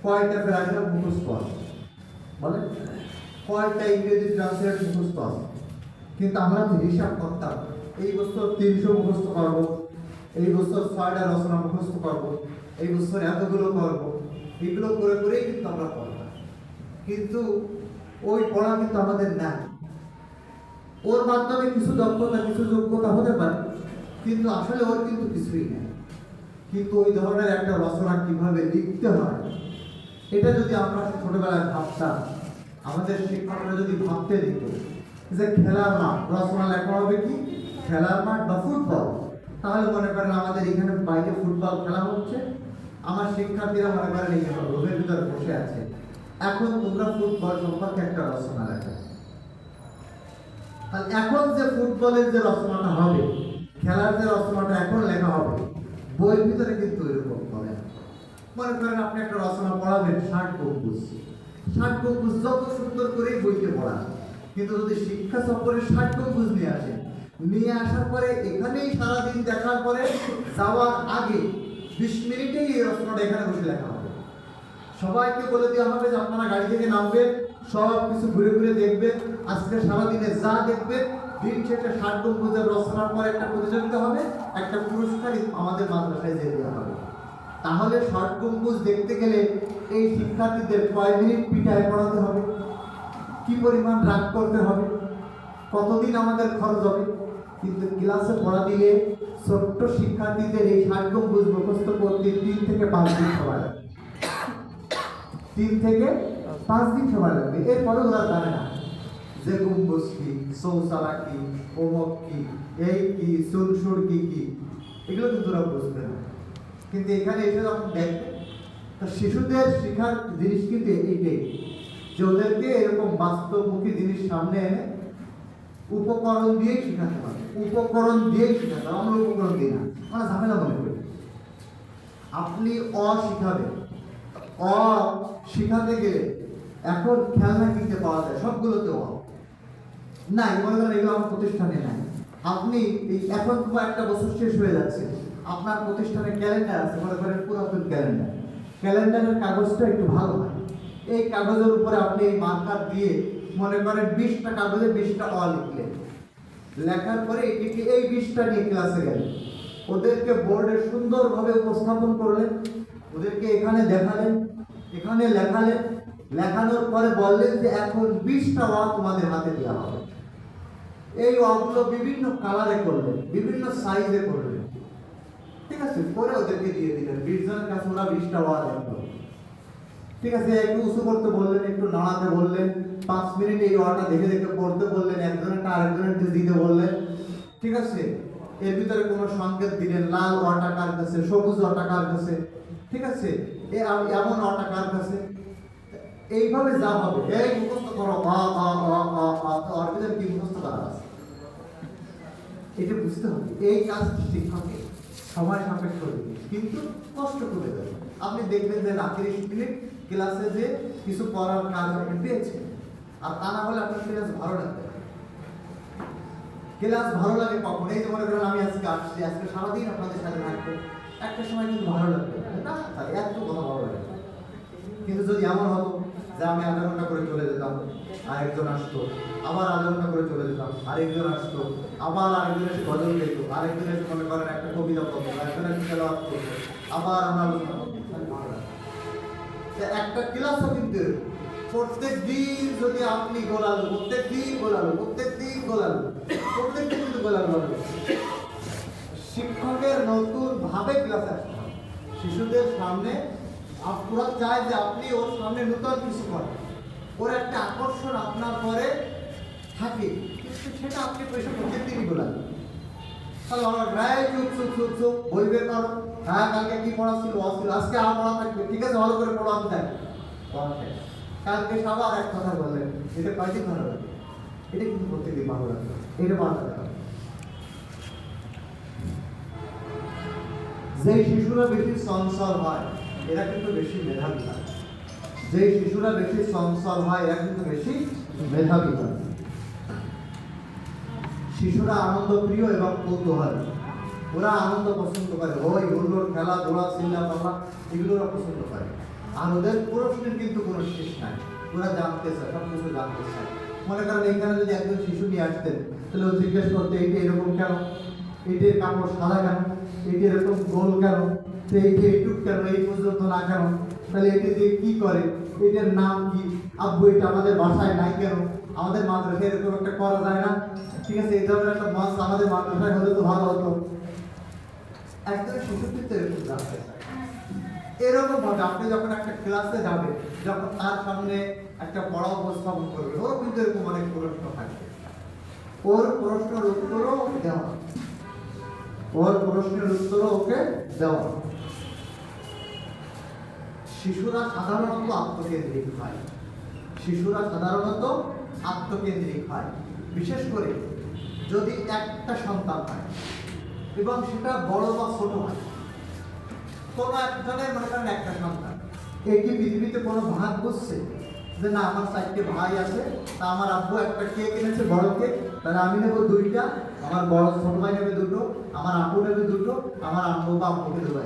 কয়টা প্যারাগ্রাফ মুখস্থ আছে, বলে কয়টা ইংরেজি ট্রান্সলেট মুখস্থ আছে। কিন্তু আমরা তো হিসাব করতাম, এই বছর 300 মুখস্থ করবো, এই বছর 6টা রচনা মুখস্থ করবো, এই বছর এতগুলো করবো। এগুলো করে করেই কিন্তু আমরা পড়তাম, কিন্তু ওই পড়া কিন্তু আমাদের নাই। ওর মাধ্যমে কিছু দক্ষতা, কিছু যোগ্যতা হতে পারে, কিন্তু আসলে ওর কিন্তু কিছুই নেই। কিন্তু ওই ধরনের একটা রচনা কিভাবে লিখতে হয়, এটা যদি আমরা ছোটবেলায় ভাবতাম, আমাদের শিক্ষকরা যদি ভাবতে দিত যে খেলার মাঠ, রচনা লেখা হবে কি খেলার মাঠ বা ফুটবল, তাহলে মনে করেন আমাদের এখানে বাইরে ফুটবল খেলা হচ্ছে, আমার শিক্ষার্থীরা মনে করেন এখানে রুমের ভিতরে বসে আছে, এখন তোমরা ফুটবল সম্পর্কে একটা রচনা লেখা। আর এখন যে ফুটবলের যে রচনাটা হবে, খেলার যে রচনাটা এখন লেখা হবে, বইয়ের ভিতরে কিন্তু এরকম হবে না। মনে করেন আপনি একটা রচনা পড়াবেন 60 গম্বুজ, 60 গম্বুজ যত সুন্দর করেই বইতে পড়া, কিন্তু যদি শিক্ষা সফরে 60 গম্বুজ নিয়ে আসার পরে এখানেই সারাদিন দেখার পরে যাওয়ার আগে 20 মিনিটেই এই রচনাটা এখানে বসে লেখা হবে। সবাইকে বলে দেওয়া হবে যে আপনারা গাড়ি থেকে নামবেন, সব কিছু ঘুরে ঘুরে দেখবেন, আজকে সারাদিনে যা দেখবেন, দিন শেষে 60 গম্বুজের রচনার পরে একটা প্রতিযোগিতা হবে, একটা পুরস্কার আমাদের মাদ্রাসায় দিয়ে দেওয়া হবে। তাহলে 60 গম্বুজ দেখতে গেলে এই শিক্ষার্থীদের কয় মিনিট পিঠায় পড়াতে হবে, কি পরিমাণ রাগ করতে হবে, কতদিন আমাদের খরচ হবে। কিন্তু ক্লাসে পড়া দিলে ছোট্ট শিক্ষার্থীদের এই 60 গম্বুজ মুখস্থ করতে 3 থেকে 5 দিন সময় লাগবে, 3 থেকে 5 দিন সময় লাগবে। এরপরে ওরা জানে না যে গম্বুজ কি, সৌসালা কি, ওমক কি, এই কি, সুরসুর কি, এগুলো কিন্তু ওরা বুঝবে না। কিন্তু এখানে এসে যখন দেখবে, তো শিশুদের শেখার জিনিস কিন্তু এইটাই, যে ওদেরকে এরকম বাস্তবমুখী জিনিস সামনে এনে উপকরণ দিয়েই শেখাতে হবে, আমরা উপকরণ দিই না, আমরা ঝামেলা মনে করি। আপনি শিখাবেন, শিখাতে গেলে এখন খেলনা কিনতে পাওয়া যায়, সবগুলোতে নাই, মনে করেন এগুলো আমার প্রতিষ্ঠানে নাই। আপনি এখন তো একটা বছর শেষ হয়ে যাচ্ছে, আপনার প্রতিষ্ঠানে ক্যালেন্ডার আছে, মনে করেন পুরাতন ক্যালেন্ডারের কাগজটা একটু ভালো হয়, এই কাগজের উপরে আপনি এই মার্কার দিয়ে মনে করেন 20টা কাগজে 20টা লিখলেন, লেখার পরে এটিকে এই 20টা নিয়ে ক্লাসে গেলেন, ওদেরকে বোর্ডে সুন্দরভাবে উপস্থাপন করলেন, ওদেরকে এখানে দেখালেন, এখানে লেখালেন, লেখানোর পরে বললেন যে এখন 20টা তোমাদের হাতে দেওয়া হবে। এই ওয়াগুলো বিভিন্ন কালারে করলেন, বিভিন্ন সাইজে করলেন, ঠিক আছে, পরে ওদেরকে দিয়ে দিলেন। 20 জনের কাছে ওরা 20টা লিখলো, ঠিক আছে, একটু উঁচু করতে বললেন, একটু নাড়াতে বললেন, 5 মিনিট এই ওয়াটা দেখে দেখে পড়তে বললেন, একজনেরটা আরেকজনের দিতে বললেন, ঠিক আছে। এর ভিতরে কোনো সংকেত দিলেন, লাল ওয়াটা কার কাছে, সবুজ ওয়াটা কার কাছে, ঠিক আছে, এমন ওয়াটা কার কাছে, এইভাবে যা হবে এই মুখস্থ করো, ওর ভিতরে কি মুখস্থ করা আছে এটা বুঝতে হবে। এই কাজ শিক্ষকের সময় সাপেক্ষ কিন্তু কষ্ট করে দেবে। আপনি দেখবেন যে রাতে 30 মিনিট ক্লাসে যে কিছু পড়ার কাজ আপনি পেয়েছেন, আর তা না হলে আপনার ক্লাস ভালো লাগবে। ক্লাস ভালো লাগে কখন, এই যে মনে করেন আমি আজকে আসছি, আজকে সারাদিন আপনাদের সাথে থাকবো, একটা সময় কিন্তু ভালো লাগবে না, এত কথা ভালো লাগে। কিন্তু যদি এমন হতো যে আমি আধা ঘন্টা করে চলে যেতাম, আরেকজন আসতো, আবার আধা ঘন্টা করে চলে যেতাম, আরেকজন আসতো, আবার আরেকজন এসে গজল গাইতো, আরেকজন এসে মনে করেন একটা কবিতা পড়তো, আরেকজন এসে তেলাওয়াত করতো, আবার আমরা আলোচনা করতাম, একটা ক্লাসও কিন্তু প্রত্যেক দিন যদি আপনি প্রত্যেক দিন কিন্তু গোলালো শিক্ষকের নতুন ভাবে ক্লাসে আসতে হবে। শিশুদের সামনে আপনারা চাই যে আপনি ওর সামনে নতুন কিছু করেন, ওর একটা আকর্ষণ আপনার পরে থাকে, কিন্তু সেটা আপনি পয়সা প্রত্যেক দিনই গোলালো। তাহলে আমরা প্রায় চুপ বই বের করো, হ্যাঁ কালকে কি পড়া ছিল, আজকে আর পড়া থাকবে, ঠিক আছে, ভালো করে পড়া আমি দেখ, কালকে সবার এক কথা বললেন, এটা কয়দিন ভালো লাগে, এটা কিন্তু প্রত্যেকেই ভালো লাগবে, এটা বাড়াতে হবে। যে শিশুরা বেশি চঞ্চল হয় এরা কিন্তু বেশি মেধাবী হয়। যে শিশুরা বেশি চঞ্চল হয় এরা কিন্তু বেশি মেধাবী হয়। শিশুরা আনন্দ প্রিয় এবং কৌতূহলী, ওরা আনন্দ পছন্দ করে, হই হুল্লোড়, খেলাধুলা, চিল্লাপাল্লা এগুলো ওরা পছন্দ করে। আর ওদের প্রশ্নের কিন্তু কোনো শেষ নাই, ওরা জানতে চায়, সব কিছু জানতে চায়। মনে করেন এখানে যদি একজন শিশু নিয়ে আসতেন তাহলে ও জিজ্ঞেস করতে এইটা এরকম কেন, এইটার কাপড় সাদা কেন, এইটা এরকম গোল কেন, তো এইটা এইটুক কেন, এই পর্যন্ত না কেন, তাহলে এটি দিয়ে কি করে, এটার নাম কি, আব্বু এটা আমাদের বাসায় নাই কেন, আমাদের মাদ্রাসায় এরকম একটা করা যায় না, ঠিক আছে এই ধরনের একটা মাছ আমাদের মাদ্রাসায় হলে তো ভালো হতো। একজন শিশু কিন্তু এরকম জানতে চায়। এরকম ভাবে আপনি যখন একটা ক্লাসে যাবেন, যখন তার সামনে একটা পড়া উপস্থাপন করবেন, ওর কিন্তু এরকম অনেক প্রশ্ন থাকবে, ওর প্রশ্নের উত্তরও ওকে দেওয়া, ওর প্রশ্নের উত্তরও ওকে দেওয়া। শিশুরা সাধারণত আত্মকেন্দ্রিক হয়, শিশুরা সাধারণত আত্মকেন্দ্রিক হয়, বিশেষ করে যদি একটা সন্তান হয় এবং সেটা বড় বা ছোট হয়। কোনো একজনের মনে করেন একটা সন্তান, এই কি পৃথিবীতে কোনো ভাগ বুঝছে যে না আমার 4টে ভাই আছে, তা আমার আব্বু একটা কেক এনেছে বড় কেক, তাহলে আমি নেবো 2টা, আমার বড় ছোট ভাই নেবে 2টো, আমার আপু নেবে 2টো, আমার আম্মু বা আম্মুকে দেবে।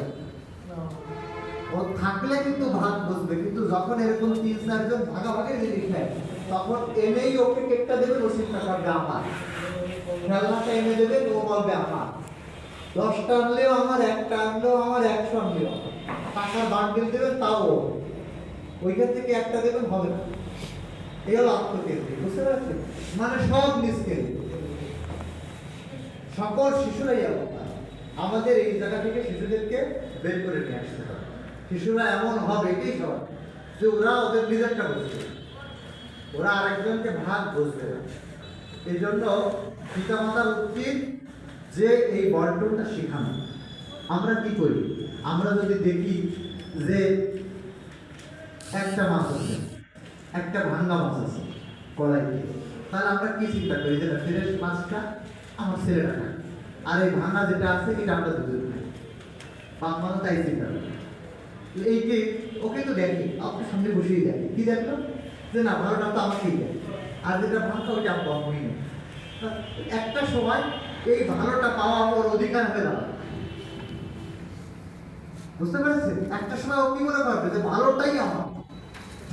ও থাকলে কিন্তু ভাগ বুঝবে, কিন্তু যখন এরকম 3-4 জন ভাগাভাগি জিনিস নেয় তখন এনেই ওকে কেকটা দেবে, ও চিন্তা করবে আমার, খেলনাটা এনে দেবে, ও বলবে আমার, 10টা আনলেও আমার, একটা আনলেও আমার, 100 আনলেও টাকার বান্ডিল দেবেন তাও ওইখান থেকে একটা দেবেন হবে না। এই হলো আত্মকেন্দ্রিক, বুঝতে পারছেন? মানে সব নিজকে, সকল শিশুরাই এমন। আমাদের এই জায়গা থেকে শিশুদেরকে বের করে নিয়ে আসতে হবে। শিশুরা এমন হবে, এটাই সব, যে ওরা ওদের নিজেরটা বুঝবে, ওরা আরেকজনকে ভাগ বুঝবে না। এই জন্য পিতামাতার উচিত যে এই বন্টনটা শেখানো। আমরা কি করি, আমরা যদি দেখি যে একটা মাছ আছে, একটা ভাঙ্গা মাছ আছে কড়াইতে, তাহলে আমরা কি চিন্তা করি যে ফ্রেশ মাছটা আমার ছেলেটা খায়, আর এই ভাঙা যেটা আছে এটা আমরা দুজন খাই, বাপ মা তাই চিন্তা করি। এই যে ওকে তো দেখি, আপনার সামনে বসেই দেখি, কি দেখলো যে না ভালোটা তো আমাকেই দেয়, আর যেটা ভাঙা ওইটা আমি নেই। একটা সময় এই ভালোটা পাওয়া ওর অধিকার হয়ে দাঁড়াবে, বুঝতে পেরেছেন? একটা সময় ও কি মনে করবে যে ভালোটাই আমার।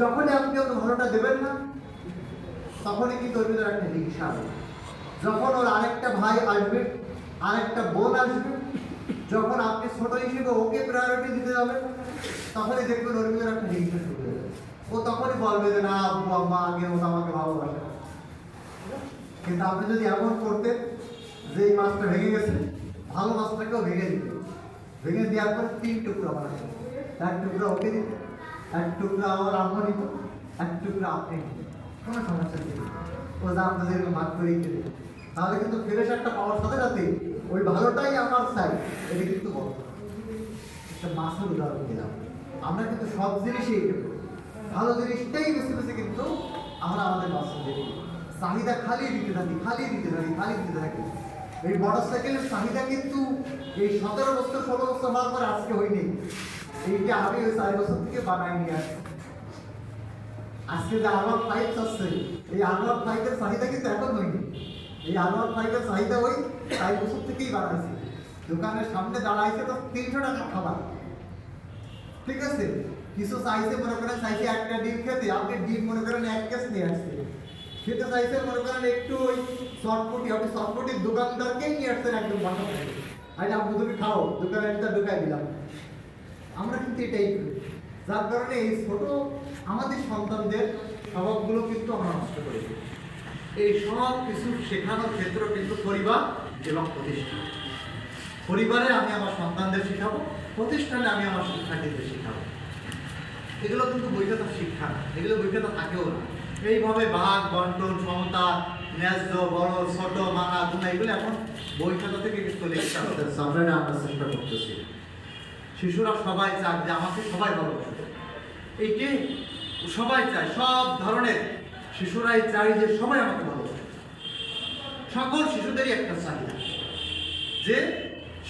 যখনই আপনি ওকে ভালোটা দেবেন না, তখনই কিন্তু ওর ভিতরে একটা হিংসা হবে। যখন ওর আরেকটা ভাই আসবে, আরেকটা বোন আসবে, যখন আপনি ছোট হিসেবে ওকে প্রায়োরিটি দিতে যাবেন, তখনই দেখবেন ওর ভিতরে একটা হিংসা শুরু হয়ে যাবে। ও তখনই বলবে যে না আব্বু আম্মা আগে ও আমাকে ভালোবাসে। কিন্তু আপনি যদি এমন করতেন যে এই মাছটা ভেঙে গেছে, ভালো মাছটাকেও ভেঙে দিতেন, ভেঙে দেওয়ার পর 3 টুকরা বানাতেন, 1 টুকরা ওকে দিত, 1 টুকরা আমার আম্মা নিত, 1 টুকরা আপনি নিতেন, কোনো সমস্যা নেই, ও যা আপনাদের ভাগ করেই খেতে। তাহলে কিন্তু ফ্রেশ একটা পাওয়ার সাথে সাথে ওই ভালোটাই আমার চাই, এটা কিন্তু বড় একটা মাছের উদাহরণ দিলাম। আমরা কিন্তু সব জিনিসই ভালো জিনিসটাই বেছে বেছে কিন্তু আমরা আমাদের বাচ্চা দেখি, চাহিদা খালি দিতে থাকি, খালি দিতে থাকি, খালি দিতে থাকি। এই মোটরসাইকেলের চাহিদা কিন্তু এই 17 বছর 16 বছর হওয়ার পরে আজকে হয়নি, এইটা আমি ওই 4 বছর থেকে বানাই নিয়ে আসি। আজকে যে আনোয়ার 5 চাচ্ছে, এই আনোয়ার 5-এর চাহিদা কিন্তু এখন হয়নি, এই আনোয়ার 5-এর চাহিদা ওই 4 বছর থেকেই বানাইছে। দোকানের সামনে দাঁড়াইছে তো 300 টাকা খাবার, ঠিক আছে, কিছু চাইছে মনে করেন চাইছে একটা ডিম খেতে, আপনি ডিম মনে করেন 1 কেস নিয়ে আসছে, খেতে চাইছে মনে করেন একটু ওই শর্টপটি, আপনি শর্টপটির দোকানদারকেই নিয়ে আসছেন একদম বাসা থেকে, আজ আপনি তুমি খাও, দোকানে একটা ঢুকাই দিলাম। আমরা কিন্তু এটাই করি, যার কারণে এই ছোট আমাদের সন্তানদের স্বভাবগুলো কিন্তু আমরা নষ্ট করে দিই। এই সব কিছু শেখানোর ক্ষেত্র কিন্তু পরিবার এবং প্রতিষ্ঠান। পরিবারে আমি আমার সন্তানদের শেখাবো, প্রতিষ্ঠানে আমি আমার শিক্ষার্থীদের শেখাবো। এগুলো কিন্তু বৈধতা শিক্ষা না, এগুলো বৈধতা থাকেও না। এইভাবে ভাগ বন্টন, সমতা, ন্যায্য, বড় ছোট, মানা গুণা, এগুলো এখন বৈধতা থেকে চলে এসেছে, আমরা চেষ্টা করতেছি। শিশুরা সবাই চায় যে আমাকে সবাই ভালোবাসে, এইটি সবাই চায়, সব ধরনের শিশুরাই চায় যে সবাই আমাকে ভালোবাসে। সকল শিশুদেরই একটা চাহিদা যে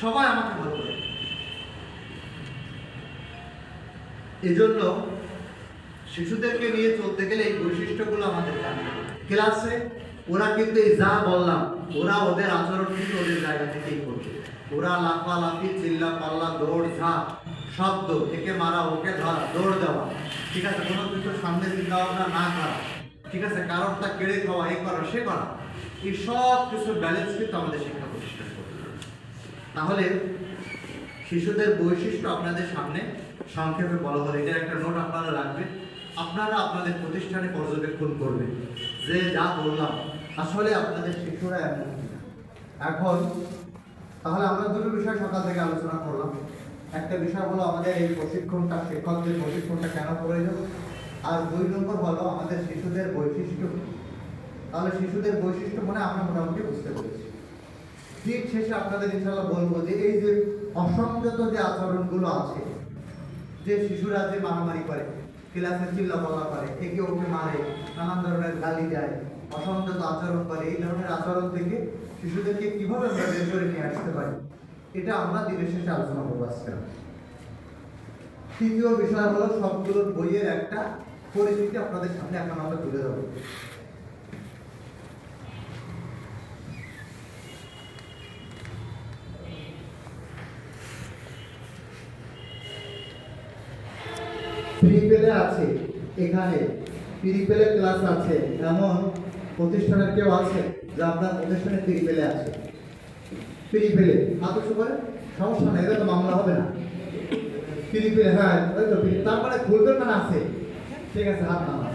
সবাই আমাকে ভালো করে। এজন্য শিশুদেরকে নিয়ে চলতে গেলে এই বৈশিষ্ট্যগুলো আমাদের জানতে হবে। ক্লাসে ওরা কিন্তু এই যা বললাম, ওরা ওদের আচরণ কিন্তু ওদের জায়গা থেকেই করবে। ওরা লাফালাফি, চিল্লা পাল্লা, দৌড় ঝাঁপ, শব্দ, একে মারা ওকে ধরা, দৌড় দেওয়া, ঠিক আছে, কোনো কিছু সামনে চিন্তা ভাবনা না করা, ঠিক আছে, কারণটা কেড়ে খাওয়া, এ করা সে করা, এই সব কিছু ব্যালেন্স কিন্তু আমাদের শিক্ষা প্রতিষ্ঠান করতে হবে। তাহলে শিশুদের বৈশিষ্ট্য আপনাদের সামনে সংক্ষেপে বলা হলো, এটার একটা নোট আপনারা রাখবেন। আপনারা আপনাদের প্রতিষ্ঠানে পর্যবেক্ষণ করবেন যে যা বললাম আসলে আপনাদের শিশুরা এমন কিনা। এখন তাহলে আমরা দুটো বিষয় সকাল থেকে আলোচনা করলাম। একটা বিষয় হলো আমাদের এই প্রশিক্ষণটা, শিক্ষকদের প্রশিক্ষণটা কেন প্রয়োজন, আর 2 নম্বর হলো আমাদের শিশুদের বৈশিষ্ট্য কি। তাহলে শিশুদের বৈশিষ্ট্য মানে আমরা মোটামুটি বুঝতে পেরেছি। ঠিক শেষে আপনাদের ইনশাআল্লাহ বলবো যে এই যে অসংযত যে আচরণগুলো আছে, যে শিশুরা যে মারামারি করে, ক্লাসে চিল্লাপাল্লা করে, একে ওকে মারে, নানান ধরনের গালি দেয়, অসংযত আচরণ করে, এই ধরনের আচরণ থেকে শিশুদেরকে কিভাবে আমরা বের করে নিয়ে আসতে পারি, এটা আমরা দিনের শেষে আলোচনা করবো আজকে। তৃতীয় বিষয় হলো সবগুলোর বইয়ের একটা পরিস্থিতি আপনাদের সামনে এখন আমরা তুলে ধরবো। প্রিপেলে আছে, এখানে প্রিপেলে ক্লাস আছে এমন প্রতিষ্ঠানের কেউ আছে যে আপনার প্রতিষ্ঠানে প্রিপেলে আছে? প্রিপেলে হাত উঁচু করে, সমস্যা নেই, এটা তো মামলা হবে না। প্রিপেলে, হ্যাঁ ওই তো তার মানে খুলবেন মানে আছে, ঠিক আছে, হাত নামান।